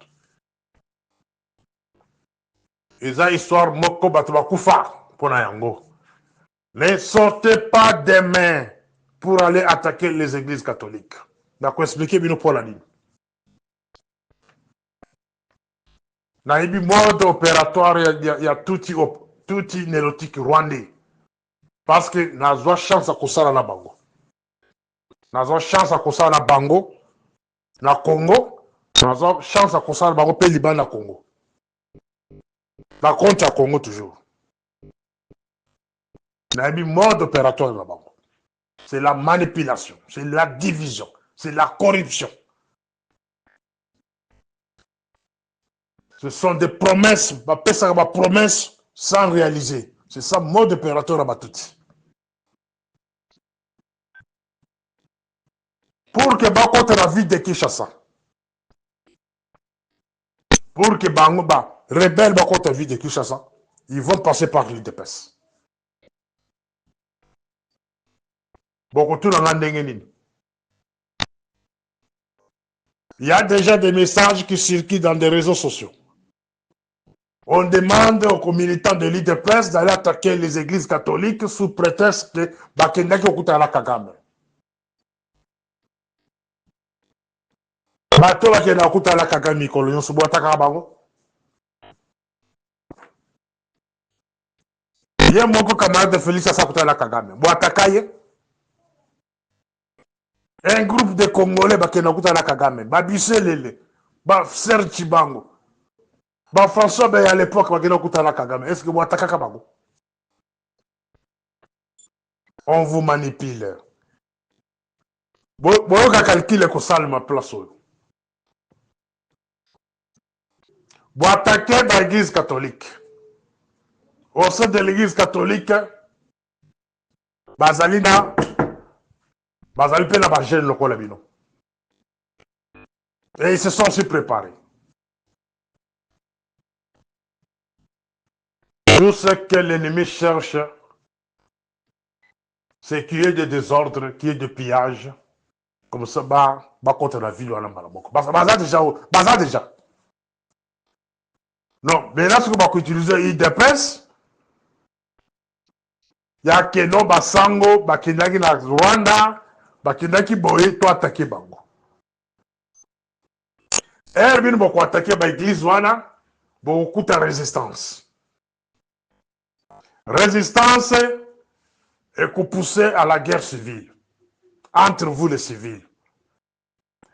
Eza histoire moko bato bakufa mpona yango. Ne sortez pas des mains pour aller attaquer les églises catholiques. D'accord, expliquez bien pour la ligne. Naïbi mode opératoire, il y a tout nélotique rwandais. Parce que nazwa chance à kosala na bango. Nazwa chance à kosala na bango, na Congo. Nazwa chance à kosala na bango pe Liban na Congo. Na compte à Congo toujours. Naïbi mode opératoire na bango. C'est la manipulation, c'est la division, c'est la corruption. Ce sont des promesses, des promesses sans réaliser. C'est ça le mode opératoire à Batouti. Pour que Bakote la vie de Kinshasa, pour que Bangoba rebelle Bakote la vie de Kinshasa, ils vont passer par l'UDPS. Beaucoup tout dans l'Andengenin. Il y a déjà des messages qui circulent dans des réseaux sociaux. On demande aux militants de l'UDPS d'aller attaquer les églises catholiques sous prétexte que Bakendaki Okutala Kagame. Bato Bakenda Okutala Kagame Kolonyo Subuataka Bango. Il y a mon camarade de Félix Asakutala Kagame. Boatakaye. Un groupe de Congolais Bakenda Okutala Kagame. Babise Lele. Serge Chibango. François Bey à l'époque, est-ce que vous attaquez Kabago? On vous manipule. Vous calculez que ça ma place. Vous attaquez l'église catholique. Au sein de l'église catholique, Bazalina, Bazalipena Bagel le Kolabino. Et ils se sont aussi préparés. Tout ce que l'ennemi cherche, c'est qu'il y ait des désordres, qu'il y ait des pillages. Comme ça, contre la ville, Baza déjà. Non, mais là, ce qu'on va utiliser, il dépense. Il y a Keno, Basango, Bakindaki na Rwanda, Bakindaki Boye, toi attaquer Bango. Herbin, beaucoup attaquer l'église Wana, beaucoup de résistance. Résistance et qu'on poussait à la guerre civile entre vous les civils.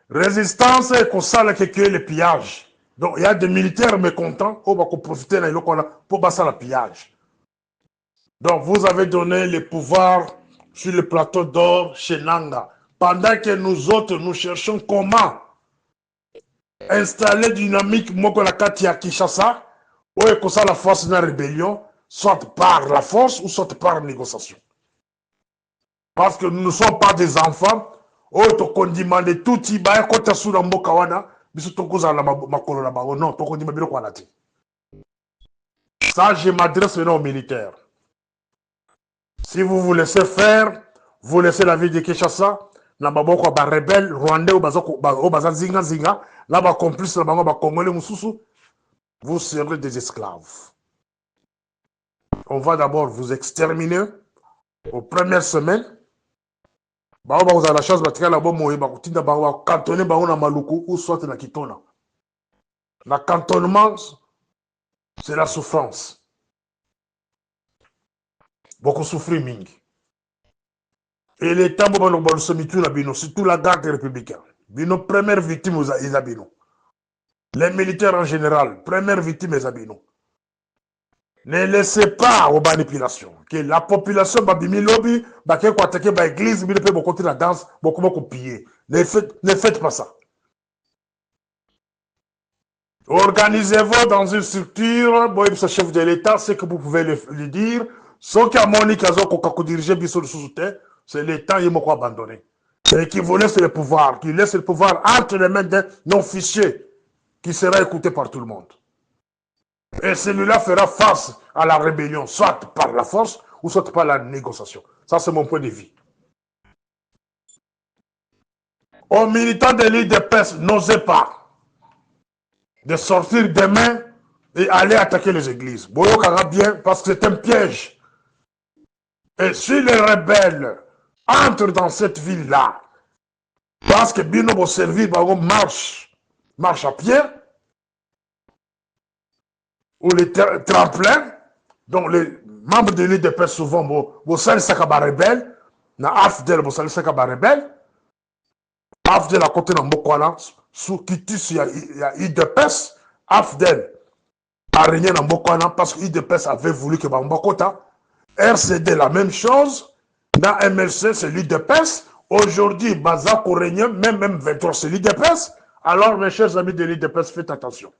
Résistance et qu'on sale que les pillages. Donc il y a des militaires mécontents qui vont profiter pour passer le pillage. Donc vous avez donné le pouvoir sur le plateau d'or chez Nanga. Pendant que nous autres, nous cherchons comment installer dynamique Mokolakati à Kinshasa, ou qu'on ça la force de la rébellion, soit par la force ou soit par négociation. Parce que nous ne sommes pas des enfants. Oh, tu demande tout qui va côté sous la mokawana, biso to koza la makolo na bango non, to kondima bilo kwa lati. Ça je m'adresse maintenant aux militaires. Si vous vous laissez faire, vous laissez la vie de Kinshasa, na baboko ba rebelle rwandais ou baza zinga zinga, là ba complice na bango ba congolais mususu, vous serez des esclaves. On va d'abord vous exterminer aux premières semaines. Vous avez la chance de cantonner na Maluku ou soit na Kitona. Le cantonnement, c'est la souffrance. Beaucoup souffrir mingi. Et l'État, surtout la garde républicaine. Bino première victime, les militaires en général, première victime, ne laissez pas aux manipulations. Que la population babimi lobby, baké ko attaquer ba église, bi peut beaucoup la danse, beaucoup piller. Ne faites pas ça. Organisez-vous dans une structure, boy ce chef de l'État, c'est que vous pouvez le dire. Sauf qu'à Monique Azo ko diriger biso sous-terre, c'est l'État qui m'a abandonné. Et qui vous laisse le pouvoir, qui laisse le pouvoir entre les mains d'un non-fichier qui sera écouté par tout le monde. Et celui-là fera face à la rébellion, soit par la force ou soit par la négociation. Ça, c'est mon point de vue. Aux militants de l'IDPS, n'osez pas de sortir demain et aller attaquer les églises. Boyo Kara bien, parce que c'est un piège. Et si les rebelles entrent dans cette ville-là, parce que Bino va servir, marche à pied, ou les tremplins, donc les membres de l'IDPS souvent vont salir Sakaba rebelle, na AFDEL vont salir Sakaba rebelle, AFDEL à côté de Mbokwana, sous Kitis, il y a IDPS, AFDEL a régné dans Mbokwana parce que IDPS avait voulu que Mbokota, RCD la même chose, dans MLC c'est l'IDPS, aujourd'hui Bazako régné, même 23 c'est l'IDPS, alors mes chers amis de l'IDPS, faites attention.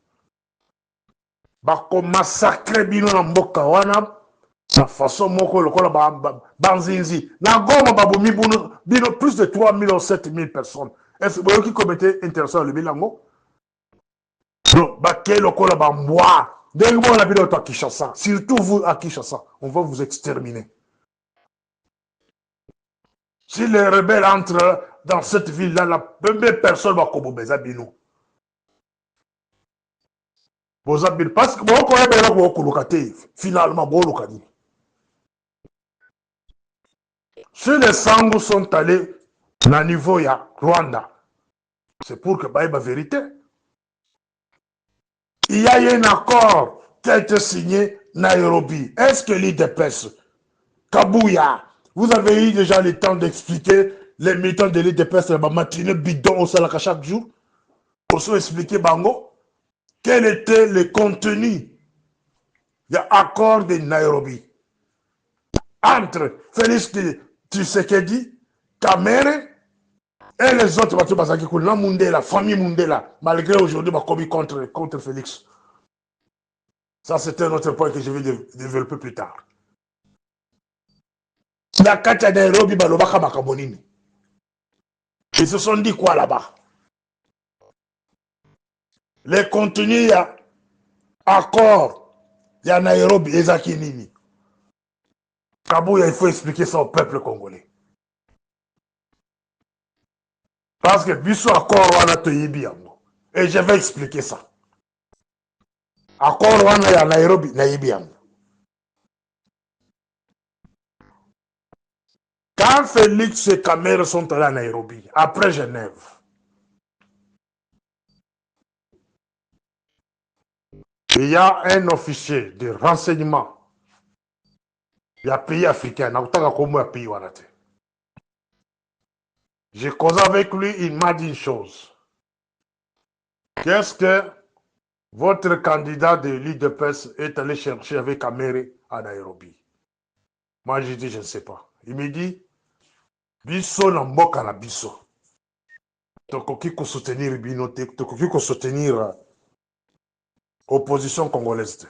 Bako massacre bino na mboka wana na façon moko lokola banzinzi na goma babomi bino plus de 3000 ou 7000 personnes. Est-ce que qui commettait intéressant le bilango? Non, baké lokola bamboa. Dès que on a bino à Kinshasa, surtout vous à Kinshasa, on va vous exterminer. Si les rebelles entrent dans cette ville-là, la première personne va kobobeza bino. Parce que finalement, si les Sangos sont allés à niveau de Rwanda, c'est pour que la vérité. Il y a eu un accord qui a été signé à Nairobi. Est-ce que l'IDPS, Kabouya, vous avez eu déjà le temps d'expliquer les militants de l'IDPS, la matinée bidon au Salaka chaque jour, pour se expliquer Bango? Quel était le contenu de l'accord de Nairobi entre Félix Tshisekedi, Kamere et les autres la famille Mundela, malgré aujourd'hui ma commis contre Félix. Ça, c'est un autre point que je vais développer plus tard. La Katia Nairobi, ils se sont dit quoi là-bas? Les contenus, il y a accord, il y a Nairobi, Ezaki Nini. Kabouya, il faut expliquer ça au peuple congolais. Parce que Bissou accord, on a Toyibi. Et je vais expliquer ça. Accord, on a Nairobi, Nairobi. Quand Félix et Kamere sont allés à Nairobi, après Genève, il y a un officier de renseignement. Il y a un pays africain. J'ai causé avec lui, il m'a dit une chose. Qu'est-ce que votre candidat de l'IDPS est allé chercher avec Kamere à Nairobi? Moi, j'ai dit, je ne sais pas. Il me dit, Bisso na mboka na bisso. Tokoki ko soutenir Binote, tokoki ko soutenir opposition congolaise.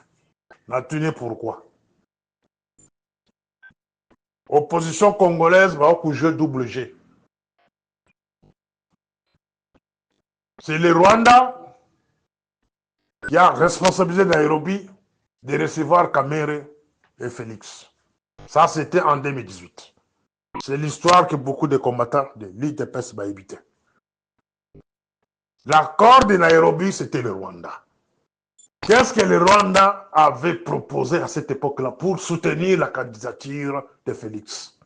La tenue pourquoi? Opposition congolaise va au jeu double G. C'est le Rwanda qui a responsabilisé Nairobi de recevoir Kamere et Félix. Ça, c'était en 2018. C'est l'histoire que beaucoup de combattants de l'IDPS vont éviter. L'accord de Nairobi, c'était le Rwanda. Qu'est-ce que le Rwanda avait proposé à cette époque-là pour soutenir la candidature de Félix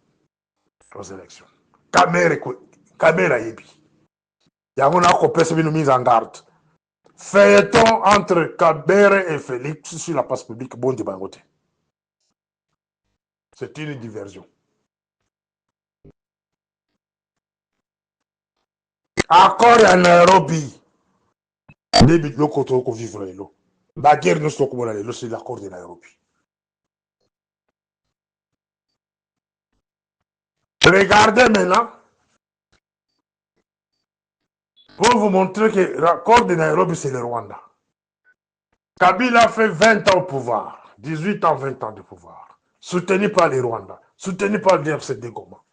aux élections? Kamere Yebi. Il y a une mise en garde. Feuilleton entre Kamere et Félix sur la place publique, bon de Bangote. C'est une diversion. Accord à Nairobi. Début de l'autre vivre l'eau. La guerre ne se comme c'est l'accord de Nairobi. Regardez maintenant. Pour vous montrer que l'accord de Nairobi, c'est le Rwanda. Kabila a fait 20 ans au pouvoir. 18 ans, 20 ans de pouvoir. Soutenu par les Rwandais. Soutenu par le RCD Goma.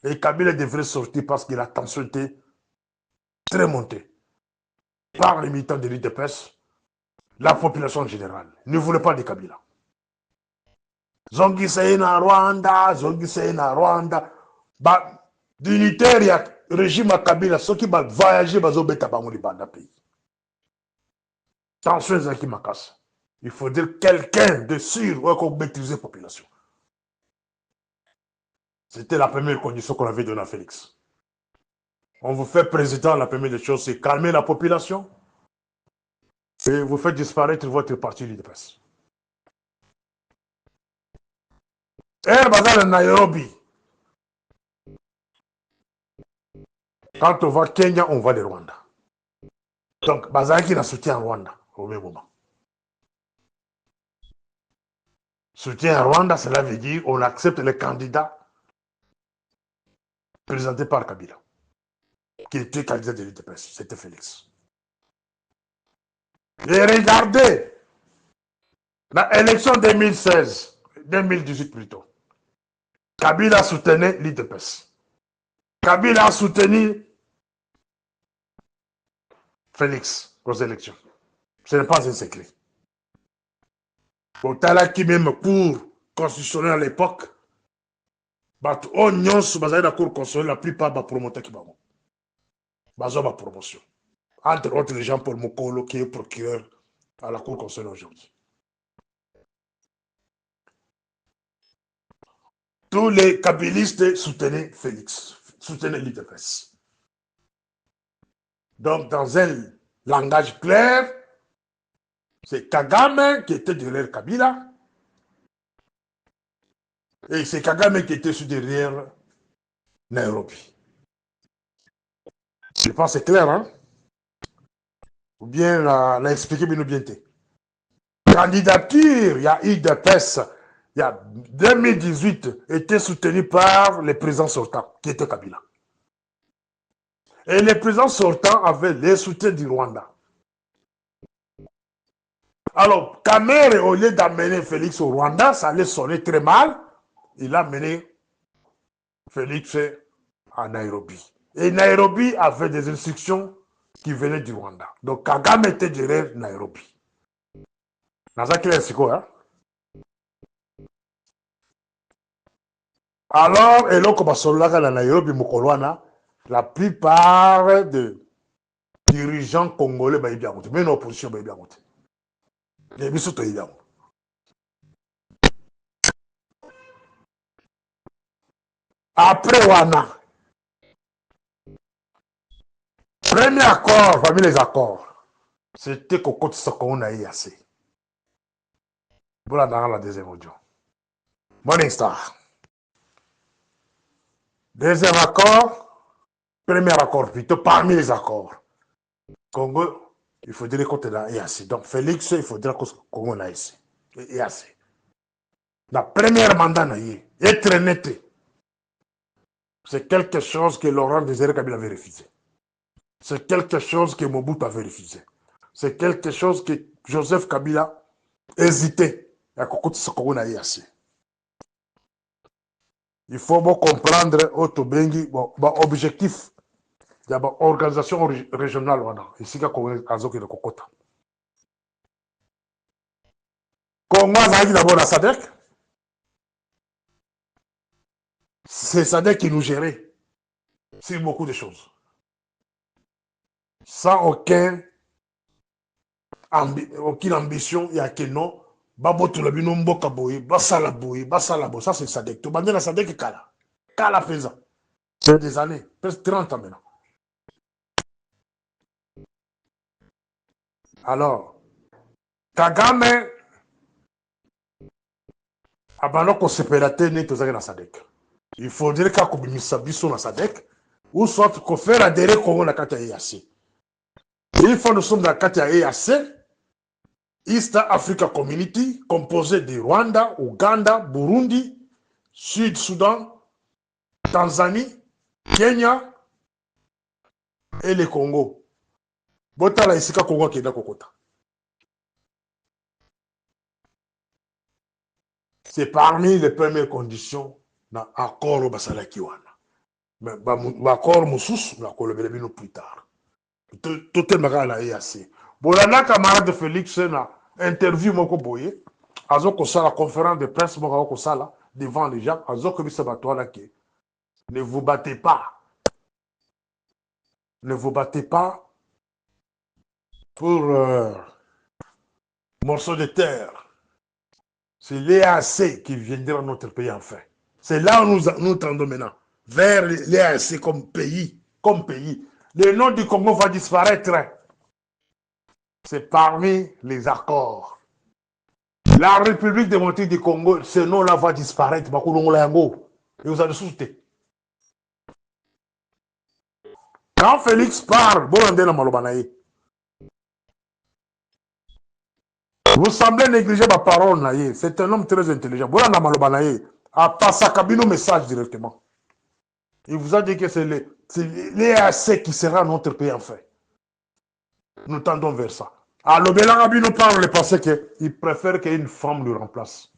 Et Kabila devrait sortir parce que la tension était très montée. Par les militants de l'IDPS. la population générale ne voulait pas de Kabila. Zongisei na Rwanda, Zongisei na Rwanda. Ba, dignitaire ya régime à Kabila, ceux qui vont voyager, ils beta bango libanda pays. Tension qui makas. Il faut dire quelqu'un de sûr qu'on maîtriser la population. C'était la première condition qu'on avait donnée à Félix. On vous fait président, la première des choses, c'est calmer la population et vous faites disparaître votre parti l'UDPS. Et bazar Nairobi. Quand on va Kenya, on va le Rwanda. Donc, bazar qui n'a soutien à Rwanda au même moment. Soutien à Rwanda, cela veut dire on accepte les candidats présentés par Kabila, qui était candidat de l'UDPS, c'était Félix. Et regardez, l'élection 2016, 2018 plutôt, Kabila soutenait l'UDPS. Kabila a soutenu Félix aux élections. Ce n'est pas un secret. Au Talaki même cours constitutionnel à l'époque, on nyonso bazali na cour constitutionnelle, la plupart ba promoteur qui bango. Bazo ba promotion. Entre autres les gens Paul Mokolo qui est procureur à la cour constitutionnelle aujourd'hui. Tous les kabilistes soutenaient Félix, soutenaient l'UDPS. Donc dans un langage clair, c'est Kagame qui était derrière Kabila. Et c'est Kagame qui était derrière Nairobi. Je pense que c'est clair, hein? Ou bien l'a expliqué bien ou bien. Candidature, il y a UDPS, il y a 2018, était soutenu par le président sortant, qui était Kabila. Et le président sortant avait les soutiens du Rwanda. Alors, Kamere, au lieu d'amener Félix au Rwanda, ça allait sonner très mal. Il a mené Félix à Nairobi. Et Nairobi avait des instructions qui venaient du Rwanda. Donc Kagame était derrière Nairobi. Hein? Alors, et là, comme ça, Nairobi, la plupart des dirigeants congolais, même l'opposition, les bisous, après Wana, premier accord, parmi les accords, c'était Kokot Sokon a assez. Voilà dans la deuxième audio. Morning Star. Deuxième accord, premier accord plutôt, parmi les accords. Congo, il faudrait qu'on ait assez. Donc Félix, il faudrait qu'on ait assez. Et assez. La première mandat, être net. C'est quelque chose que Laurent Désiré Kabila avait refusé. C'est quelque chose que Mobutu avait refusé. C'est quelque chose que Joseph Kabila hésitait. Il faut comprendre Otobengi, objectif de l'organisation régionale. Ici, de Kokota. Congo a d'abord la SADC. C'est SADC qui nous gérait sur beaucoup de choses. Sans aucune ambition, il y a que non. Babotoula bino mboka boye, basala boye. Ça c'est SADC. Tu bandes la SADC Kala. Kala faisant. C'est des années, presque 30 ans maintenant. Alors, Kagame, Abanoko Sepelate n'est pas dans SADC. Il faudrait qu'on ait mis la SADC, ou soit qu'on fasse adhérer Congo la carte EAC. Une fois nous sommes dans la carte EAC, East Africa Community, composée de Rwanda, Ouganda, Burundi, Sud-Soudan, Tanzanie, Kenya et le Congo. Botala isika Congo qui est dans Kokota. C'est parmi les premières conditions dans l'accord au Basalaki Wana. Mais l'accord Moussous, on a plus tard. Tout est marqué à l'EAC. Bolanda camarade de Félix na interview moko boye. Azo ko la conférence de presse moko ko sala devant les gens. Azo ko bisa batwala ke. Ne vous battez pas. Ne vous battez pas pour morceaux de terre. C'est l'EAC qui viendra dans notre pays enfin. C'est là où nous tendons maintenant. Vers l'EAC comme pays. Comme pays. Le nom du Congo va disparaître. C'est parmi les accords. La République démocratique du Congo, ce nom-là va disparaître. Et vous allez soutenir. Quand Félix parle, vous semblez négliger ma parole. C'est un homme très intelligent. A passé un message directement. Il vous a dit que c'est l'EAC qui sera notre pays en fait. Nous tendons vers ça. Alors, Belarabi nous parle parce qu'il préfère qu'une femme le remplace.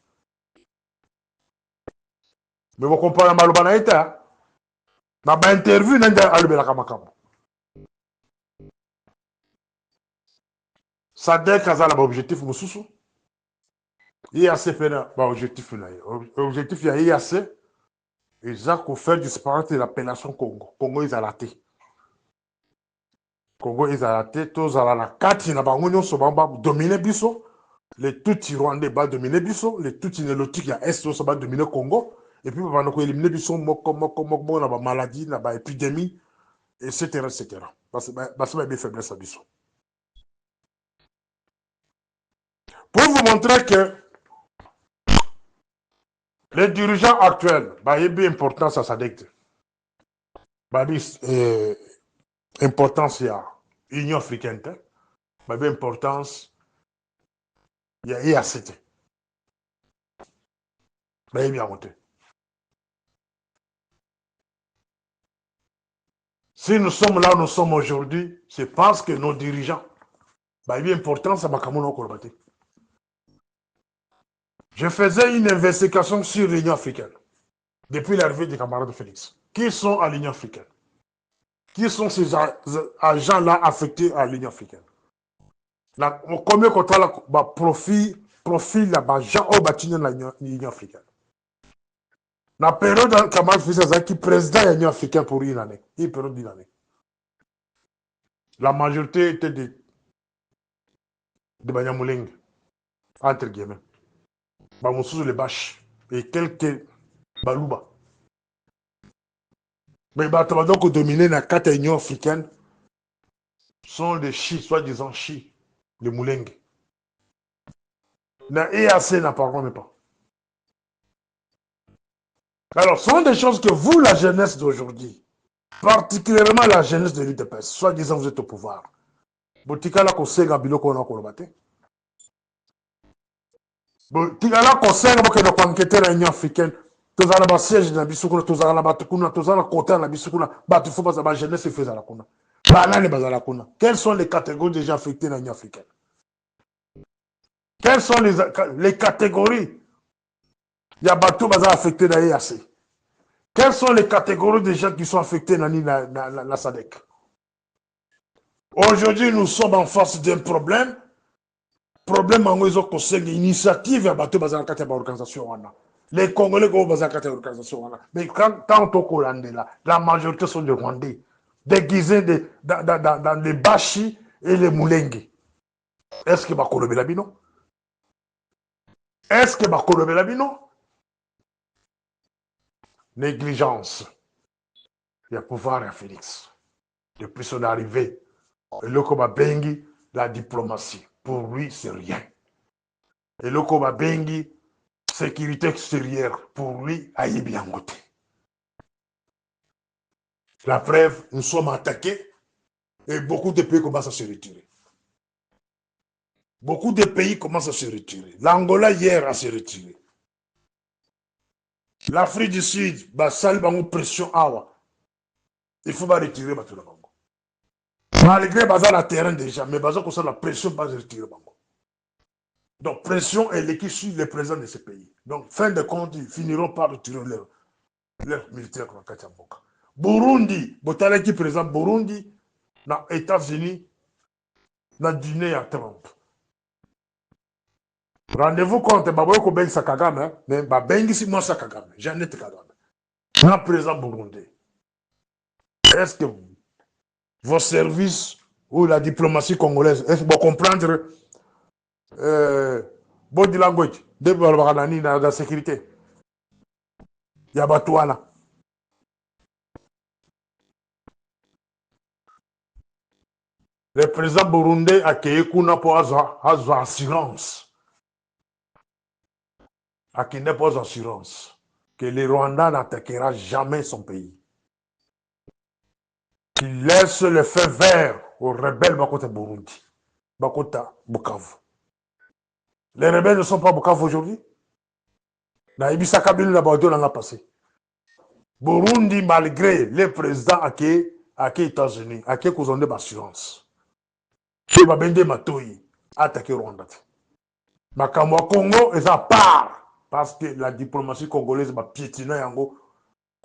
Mais vous comprenez Malobanaïta? Hein? Dans l'interview, Sadek a un objectif, Moussoussou. IAC fait un objectif. L'objectif, il y a IAC. Ils ont fait disparaître l'appellation Congo. Congo, ils ont raté. Congo, ils ont raté. Tous à la carte, ils ont dominé Bisso. Les Tutsis rwandais vont dominer Bisso. Les Tutsis nélotiques, il y a Est, ça va dominer Congo. Et puis, on va éliminer Bisso, on a maladie, on a épidémie, etc. etc. Parce que c'est une faiblesse à Bisso. Pour vous montrer que les dirigeants actuels, il y a bien importance à SADC. Importance, il y a l'Union africaine. Il y a bien importance, il y a IACT. Il y a bien monté. Si nous sommes là où nous sommes aujourd'hui, c'est parce que nos dirigeants, il y a bien importance à Makamono Kolbate. Je faisais une investigation sur l'Union africaine depuis l'arrivée des camarades de Félix. Qui sont à l'Union africaine? Qui sont ces agents-là affectés à l'Union africaine? Combien de profil gens au bâtiment de l'Union africaine? La période de camarade Félix qui président de l'Union africaine pour une année. Une période d'une année. La majorité était de Banyamuleng, entre guillemets. Bamoussou les bâches et quelques balouba. Mais donc dominés dans la carte Union africaine sont les chi, soi-disant chi, les moulengues. La EAC n'a pas même pas. Alors, ce sont des choses que vous, la jeunesse d'aujourd'hui, particulièrement la jeunesse de l'UDPS, soi-disant vous êtes au pouvoir. Botikala kosega biloko na kolobate. Tigala conseil que nous enquêter la Union africaine. Tous à la siège de la bisukuna, tous à la batukuna, tous à la côté de la bisukuna, il faut pas la jeunesse fait à la kuna. Banane bazala kuna. Quelles sont les catégories déjà affectées dans l'Union africaine? Quelles sont les catégories? Il y a bateau bazala affecté dans l'EAC. Quelles sont les catégories de gens qui sont affectés dans la SADC? Aujourd'hui, nous sommes en face d'un problème. Problème en raison conseil d'initiative à bateau bazar kata organisation. Les Congolais go bazar kata organisation. Mais quand on est là, la majorité sont des Rwandais, déguisés dans les Bashi et les Moulengue. Est-ce que Bakolo Belabino? Est-ce que Bakolo Belabino? Négligence. Il y a pouvoir à Félix. Depuis son arrivée, le Koba Bengi, la diplomatie. Pour lui, c'est rien. Et le Koba Bengi, sécurité extérieure, pour lui, aïe bien côté. La preuve, nous sommes attaqués et beaucoup de pays commencent à se retirer. Beaucoup de pays commencent à se retirer. L'Angola hier a se retiré. L'Afrique du Sud, ça a une pression. Il faut pas retirer tout le monde. Malgré le terrain déjà, mais la pression va se retirer. Donc, pression est l'équipe sur les présidents de ces pays. Donc, fin de compte, ils finiront par retirer leurs militaires. Burundi, qui présente Burundi, dans les États-Unis, na dîner ya Trump. Rendez-vous compte, baboye ko bengisa Kagame, mais babengisi Moussa Kagame, Jeannette Kagame. Na président burundais. Est-ce que vos services ou la diplomatie congolaise, est-ce que vous comprendre body language de balbakanani na la sécurité? Ya batouana. Le président burundais a créé kuna pour avoir assurance. A qui n'est pas assurance que le Rwanda n'attaquera jamais son pays. Qu'il laisse le feu vert aux rebelles Bakota Burundi, Bakota Bukavu. Les rebelles ne sont pas Bukavu aujourd'hui. Na Ibisa Kabila na Baudio l'a passé. Burundi, malgré le président à qui États-Unis, à qui ils ont des assurances. Qui va bender Matoyi, attaquer Rwanda. Makamwa Congo est à part. Parce que la diplomatie congolaise va piétiner yango.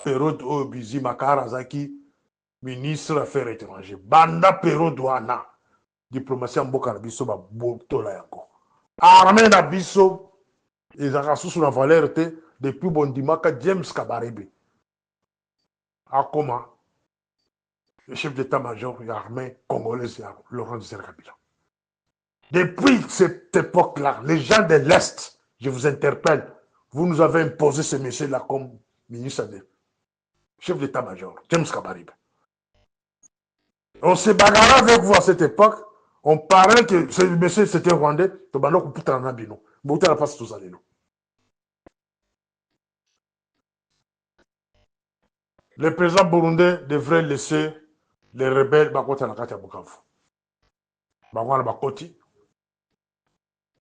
Perot Obizi Makarazaki, ministre des Affaires étrangères. Banda Perot Douana. Diplomatie en Boka Nabiso va botola yango. Armée Nabiso, ils ont sous la valeur depuis Bondimaka James Kabarebe. A comment le chef d'état-major de l'armée congolaise, Laurent Kabila. Depuis cette époque-là, les gens de l'Est, je vous interpelle, vous nous avez imposé ce monsieur-là comme ministre de chef d'état-major, James Kabarebe. On se bagarrait avec vous à cette époque, on parlait que ce monsieur c'était rwandais, le président burundais devrait laisser les rebelles Bakota Nakati à Bukavu. Bakota Bakoti.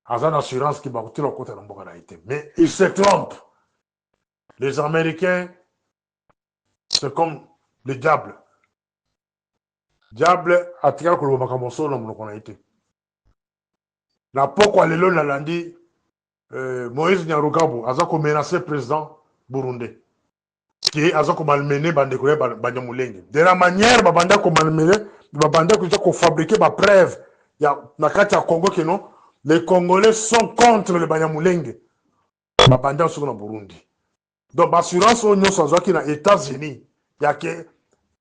Azan assurance qui va coûter le côté de. Mais il se trompe. Les Américains, c'est comme le diable. Diable a tiré le Bakamoso dans mon été. La pourquoi les lois l'a dit Moïse Nyarugabo, Azako menacé le président burundais. Qui est Azako malmené Bandekoué Banyamulenge. De la manière, Babanda ko malmené, Babanda ko fabriquer ma preuve. Il y a Nakati à Congo qui non. Les Congolais sont contre le Banyamulenge. Babanda sur le Burundi. Donc, l'assurance au Nyon Sanzoaki dans les États-Unis,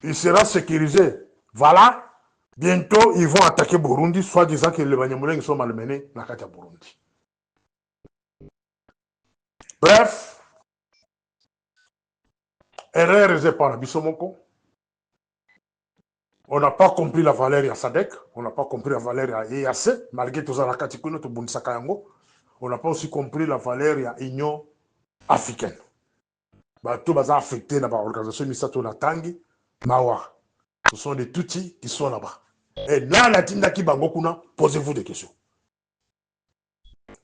il sera sécurisé. Voilà. Bientôt, ils vont attaquer Burundi, soit disant que les Banyamulenge sont malmenés dans le Burundi. Bref, erreur réalisée par Bissomoko. On n'a pas compris la valeur de SADC, on n'a pas compris la valeur de EAC, malgré tout ça, on n'a pas aussi compris la valeur de l'Union africaine. Tout les affectés dans l'organisation Misato Natangi, Mawa. Ce sont des Tutsis qui sont là-bas. Et là, la Tindaki Bangokuna, posez-vous des questions.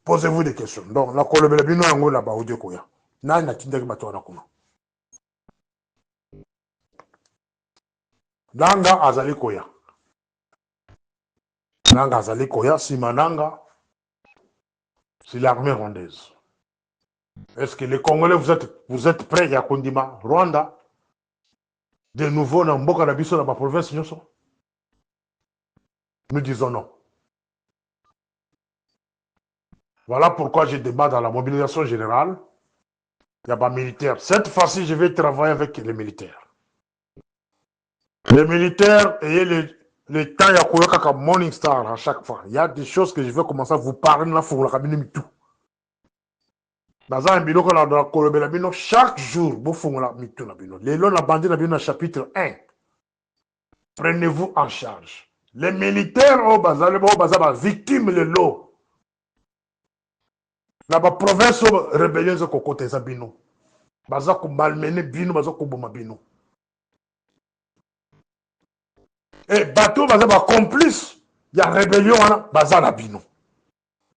Posez-vous des questions. Donc, la Kolobelabino Yango là-bas, au Dieu Koya. Là, la Tindaki Batoanakuna. Nanga azali koya. Nanga azali koya, si Mananga, c'est l'armée rwandaise. Est-ce que les Congolais, vous êtes prêts à Kondima, Rwanda, de nouveau dans Mboka Nabiso, dans ma province, nous disons non. Voilà pourquoi je demande à la mobilisation générale, il n'y a pas militaire. Cette fois-ci, je vais travailler avec les militaires. Les militaires, ayez le temps, il y a comme Morning Star à chaque fois. Il y a des choses que je vais commencer à vous parler là pour la cabine tout. Chaque jour, vous faites la mitou. Les lois, la bandit, la chapitre 1. Prenez-vous en charge. Les militaires, au bazar, victimes de l'eau. La province, rébellion, c'est côté Zabino. Bazar, malmené, bino, bazar, boma bino. Et bateau, bazar, complice, il y a rébellion, bazar, la bino.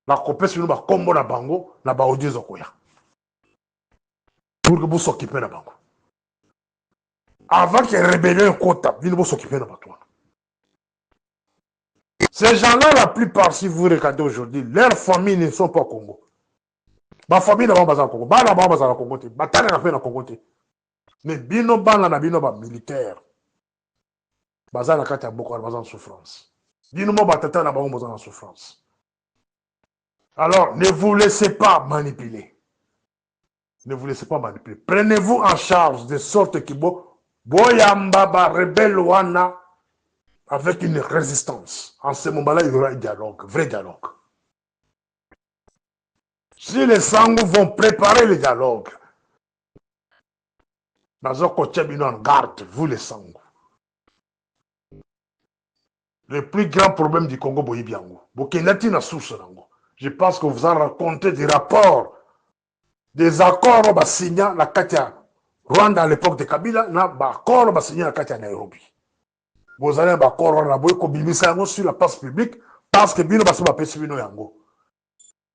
La copée, c'est nous, combo, la bango, la baodie, zokoya. Pour que vous s'occupez de la banque. Avant qu'il y ait rébellion, vous s'occupez de la banque. Ces gens-là, la plupart, si vous regardez aujourd'hui, leurs familles ne sont pas au Congo. Ma famille n'a pas au Congo. Ma famille n'a pas au Congo. Ma famille n'a pas au Congo. Mais bino bana na bino ba militaire. Baza na kati ya beaucoup de souffrance. Dis-nous, batata na bango en souffrance. Alors, ne vous laissez pas manipuler. Ne vous laissez pas manipuler. Prenez-vous en charge de sorte que boyamba ba rebelle wana avec une résistance. En ce moment-là, il y aura un dialogue, vrai dialogue. Si les Sangou vont préparer le dialogue, en garde, vous les Sangou. Le plus grand problème du Congo, je pense que vous en racontez des rapports, des accords signés la Katia Rwanda à l'époque de Kabila, accords signés la Katia Nairobi. Vous allez un accord sur la place publique parce que Bino Basso Bapesi Bino Yango.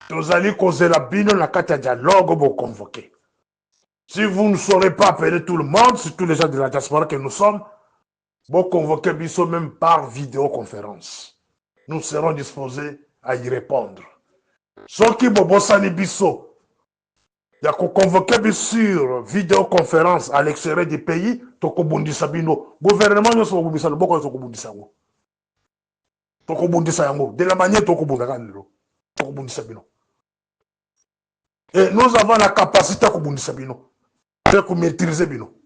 Vous allez causer la Bino la Katia dialogue pour convoquer. Si vous ne saurez pas appeler tout le monde, surtout les gens de la diaspora que nous sommes, vous convoquez Bisso même par vidéoconférence. Nous serons disposés à y répondre. Ce qui Bobosani Bisso, il y a convoqué sur vidéoconférence à l'extérieur du pays, Tokobundi Sabino. Gouvernement, nous sommes Bobisa, le Boko Tokobundi Sango. Tokobundi Sango. De la manière Tokobundi Sabino. Et nous avons la capacité à Tokobundi Sabino. De maîtriser Bino.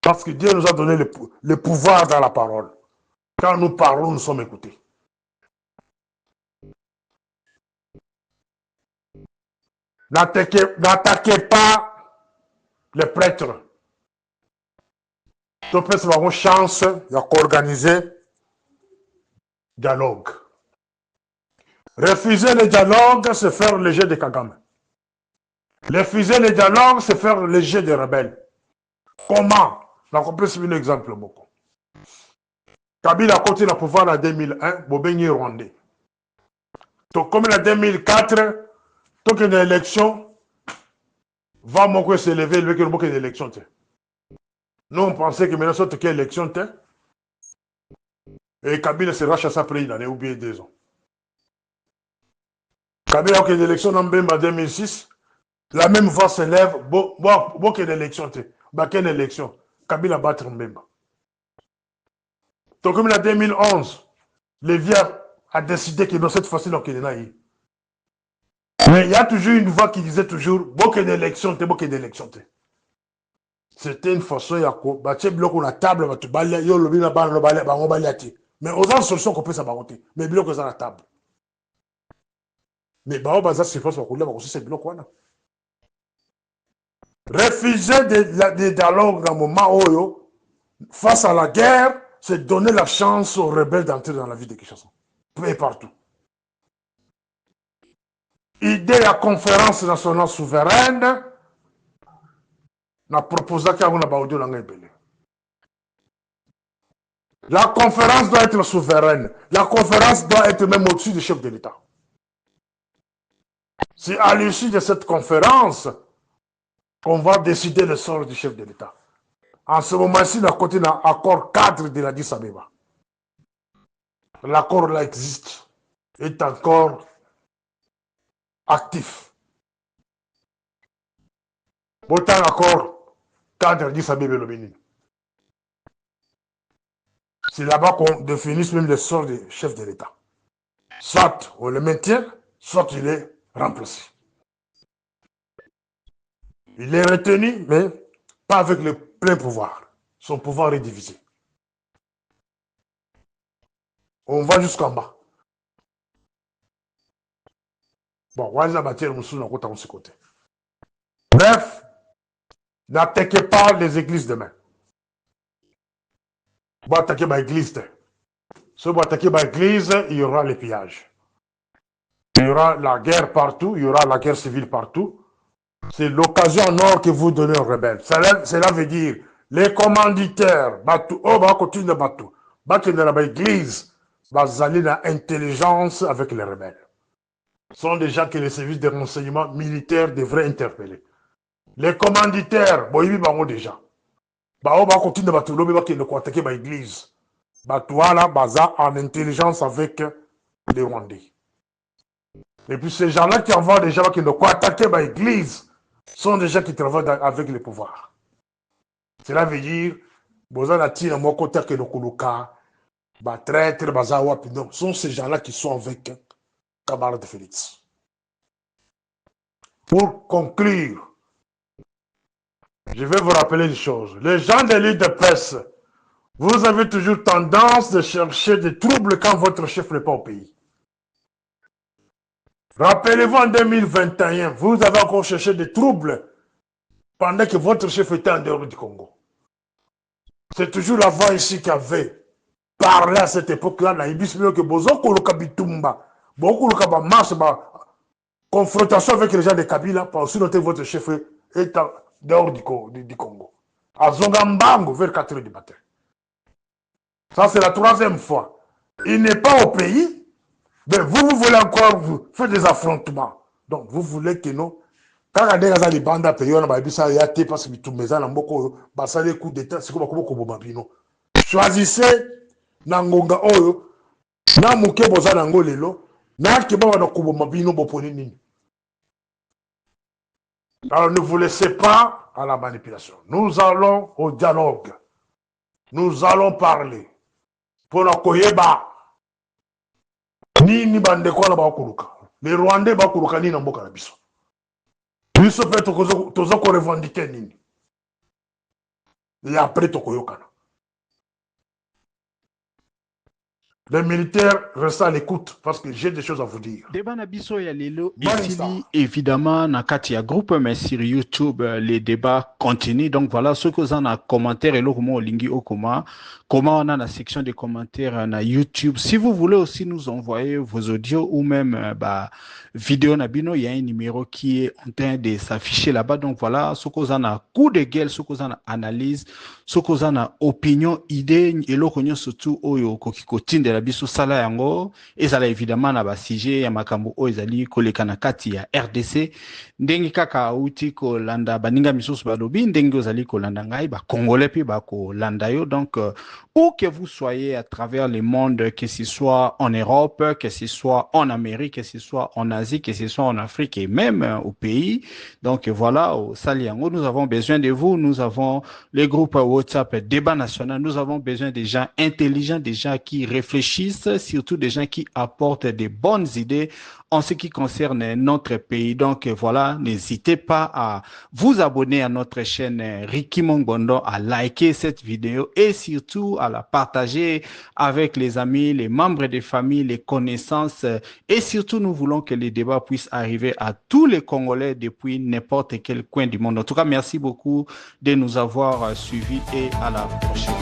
Parce que Dieu nous a donné le pouvoir dans la parole. Quand nous parlons, nous sommes écoutés. N'attaquez pas les prêtres. Nous avons une chance d'organiser dialogue. Refuser le dialogue, c'est faire le jeu de Kagame. Refuser le dialogue, c'est faire le jeu des rebelles. Comment? On peut suivre un exemple. Kabila a continué à pouvoir en 2001, Bobigny Rwandais. Donc, comme en 2004, tant qu'il y a une élection, va mon s'élever, il veut qu'il y ait une élection. Nous, on pensait que maintenant, qu'il y a une élection, et Kabila sera chassé après une année ou bien 2 ans. Kabila a eu une élection en 2006, la même voix s'élève, bon, qu'il y ait une élection, qu'il y ait une élection. Kabila battre Mbemba. Donc, comme en 2011, le VIA a décidé que dans cette fois-ci, il y a eu. Mais il y a toujours une voix qui disait toujours, bon qu'il y ait une élection, c'était une façon, il y a quoi, bloc la table, mais aux autres solutions qu'on peut s'abaroter, mais bloc à la table. Mais c'est pas ce bloc. Refuser des dialogues dans le moment où, face à la guerre, c'est donner la chance aux rebelles d'entrer dans la vie de Kinshasa. Peu et partout. Idée à conférence nationale souveraine, n'a proposé qu'il y a une audio langue belé. La conférence doit être souveraine. La conférence doit être même au-dessus du chef de l'État. C'est à l'issue de cette conférence qu'on va décider le sort du chef de l'État. En ce moment-ci, on a continué l'accord cadre de l'Addis Abeba. L'accord là existe, est encore actif. Autant l'accord cadre d'Addis Abeba le Bénin. C'est là-bas qu'on définit même le sort du chef de l'État. Soit on le maintient, soit il est remplacé. Il est retenu, mais pas avec le plein pouvoir. Son pouvoir est divisé. On va jusqu'en bas. Bon, bref, n'attaquez pas les églises demain. Vous attaquez l'église. Si vous attaquez l'église, il y aura les pillages. Il y aura la guerre partout, il y aura la guerre civile partout. C'est l'occasion en or que vous donnez aux rebelles. Cela veut dire, les commanditaires, continuer de battre. Battre dans l'église, vous allez dans l'intelligence avec les rebelles. Ce sont des gens que les services de renseignement militaires devraient interpeller. Les commanditaires, ils vont déjà. On va continuer de battre l'église. Voilà, en intelligence avec les Rwandais. Et puis ces gens-là qui envoient des gens qui ne croient attaquer l'église sont des gens qui travaillent avec le pouvoir. Cela veut dire, vous avez un côté que le Kuluka, bah, traître, bazawa, puis non, sont ces gens-là qui sont avec camarade Félix. Pour conclure, je vais vous rappeler une chose. Les gens des livres de presse, vous avez toujours tendance de chercher des troubles quand votre chef n'est pas au pays. Rappelez-vous, en 2021, vous avez encore cherché des troubles pendant que votre chef était en dehors du Congo. C'est toujours la voix ici qui avait parlé à cette époque-là, que Bozoko Bitumba, beaucoup de marche, confrontation avec les gens de Kabila, pour aussi noter que votre chef est en dehors du Congo. À Zongambango, vers 4 h du matin. Ça, c'est la 3e fois. Il n'est pas au pays. Mais vous voulez encore faire des affrontements. Donc, vous voulez que nous, quand on a des bandes à payer, on a ça y a parce que tout mes amis, beaucoup, ça les coups d'état, c'est comme beaucoup. Choisissez Nangonga Oyo, Namuke Boza Nangolelo, Nakeba Nakubo Mabino Boponini. Alors, ne vous laissez pas à la manipulation. Nous allons au dialogue. Nous allons parler. Pour la Koyeba. Ni bandeko na bakuluka. Les Rwandais bakuluka ni na mboka na biso. Biso pe tozo ko revendiquer nini. Et après tokoyokana. Les militaires restent à l'écoute parce que j'ai des choses à vous dire. Débat Nabiso ya lelo et évidemment na kati ya groupe mais sur YouTube les débats continuent. Donc voilà ce que vous en a commentaire et comment olingi okoma comment on a la section des commentaires na YouTube. Si vous voulez aussi nous envoyer vos audios ou même vidéo nabino, il y a un numéro qui est en train de s'afficher là-bas. Donc voilà ce que vous en a coup de gueule, ce que vous en a analyse, ce que vous en a opinion, idée et le konyo surtout oyo kokikotin de la biso sala yango ezala évidemment na ba sujet ya makambo o ezali koleka na kati ya RDC ndenge kaka uti ko landa baninga misusu balobi ndenge ozali ko landa ngai ba congolais puis ba ko landa yo. Donc où que vous soyez à travers le monde, que ce soit en Europe, que ce soit en Amérique, que ce soit en Asie, que ce soit en Afrique et même au pays. Donc voilà, au Saliango, nous avons besoin de vous. Nous avons les groupes WhatsApp Débat National. Nous avons besoin des gens intelligents, des gens qui réfléchissent, surtout des gens qui apportent des bonnes idées en ce qui concerne notre pays. Donc voilà, n'hésitez pas à vous abonner à notre chaîne Ricky Mongbondo, à liker cette vidéo et surtout à la partager avec les amis, les membres des familles, les connaissances. Et surtout, nous voulons que les débats puissent arriver à tous les Congolais depuis n'importe quel coin du monde. En tout cas, merci beaucoup de nous avoir suivis et à la prochaine.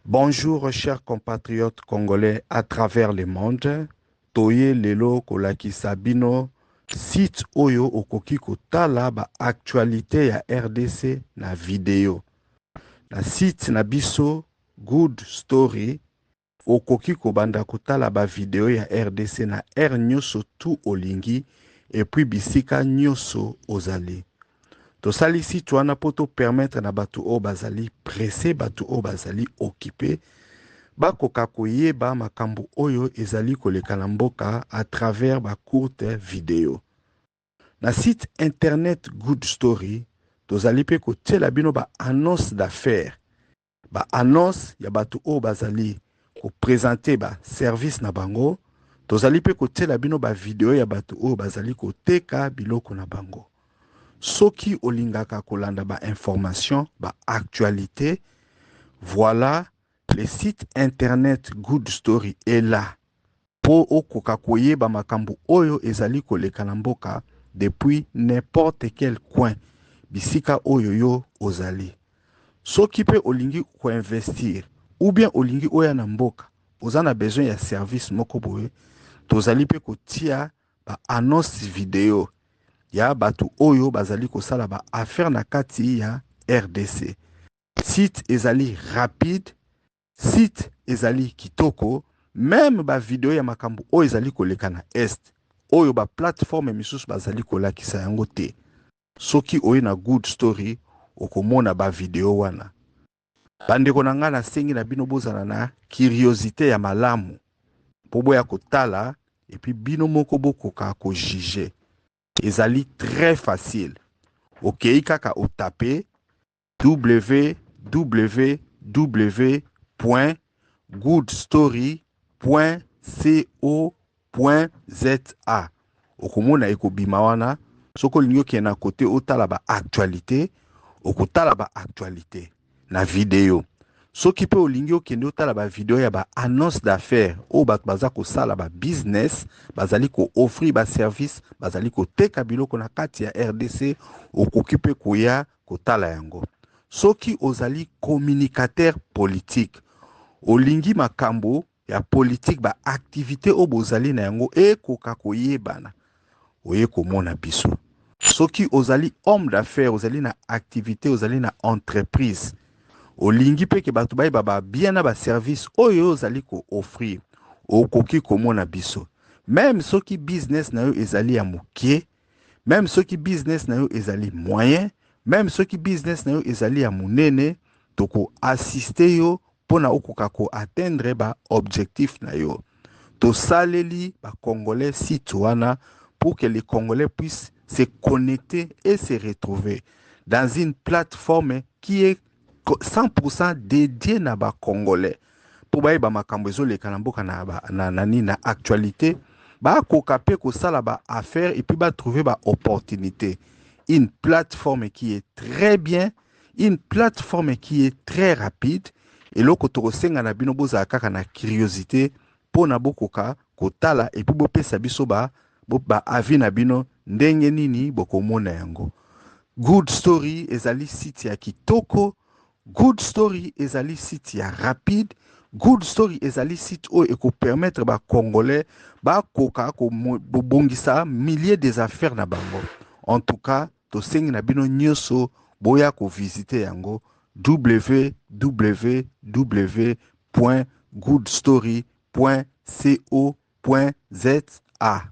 Bonjour chers compatriotes congolais à travers le monde. Toye lelo kolaki sabino site oyo okoki kotala ba actualité ya RDC na vidéo. Na site na biso Good Story okoki kobanda kotala ba vidéo ya RDC na nyoso tu olingi et puis bisika nyoso ozali. Tosali site wana poto permettre na batu o bazali pressé, batu o bazali occupé, bakoka koyeba makambo oyo ezali koleka na mboka à travers ba courte vidéo. Na site internet Good Story, tozali pe kotiela bino ba annonce d'affaires, ba annonce ya batu o bazali ko présenter ba service na bango, tozali pe kotiela bino ba vidéo ya batu o bazali koteka biloko na bango. Soki olingaka kolanda ba information, ba actualité, voilà, le site internet Good Story est là. Po okoka koyeba makambo oyo ezali koleka na mboka depuis n'importe quel coin. Bisika oyo yo ozali. Soki pe olingi ko investir ou bien olingi oya na mboka, ozana besoin ya service moko boye, tozali pe kotia ba annonce vidéo. Ya batu oyo bazali kosala ba affaire na kati ya RDC. Site ezali rapide, site ezali kitoko, même ba vidéo ya makambo oyo ezali koleka na est. Oyo ba plateforme misusu bazali kolakisa yango te. Soki oyo na Good Story okomona ba vidéo wana. Bandeko na nga na sengi na bino bozala na curiosité ya malamu. Pobo ya kotala et puis bino moko bokoka ko juger. Ezali très facile. okei kaka otape www.goodstory.co.za okomona ekobima wana soko lingi okende na kote otala ba actualité okotala ba actualité na video soki pe olingi okende otala ba video ya ba annonce d'affaires o bato baza kosala ba business bazali ko offrir ba service bazali koteka biloko na kati ya RDC okoki pe koya kotala yango soki ozali communicateur politique olingi makambo ya politique ba activité o bozali na yango ekoka koyebana oye komona biso soki ozali homme d'affaires ozali na activité ozali na entreprise olingi pe ke bato baye baba bien na ba service oyo ozali ko offrir okoki komona biso même soki business na yo ezali ya mokie même soki business na yo ezali moyen même soki business na yo ezali ya munene toko assister yo pona okoka ko atteindre ba objectif na yo to saleli ba congolais citoyens pour que les congolais puissent se connecter et se retrouver dans une plateforme qui est 100% dédié na ba congolais pour ba ba makambo ezoleka na mboka na actualité ba kokape ko sala ba affaire et puis ba trouver ba opportunité une plateforme qui est très bien une plateforme qui est très rapide et loko to senga na bino boza kaka na curiosité pona bokoka kotala et puis bopesa biso ba avi na bino ndenge nini bokomona yango Good Story ezali site ya kitoko Good Story ezali site ya rapide Good Story ezali site oyo ekopermettre ba congolais ba koka ko bongisa milliers des affaires na bango en tout cas to sengi na bino nyoso boya ko visiter yango www.goodstory.co.za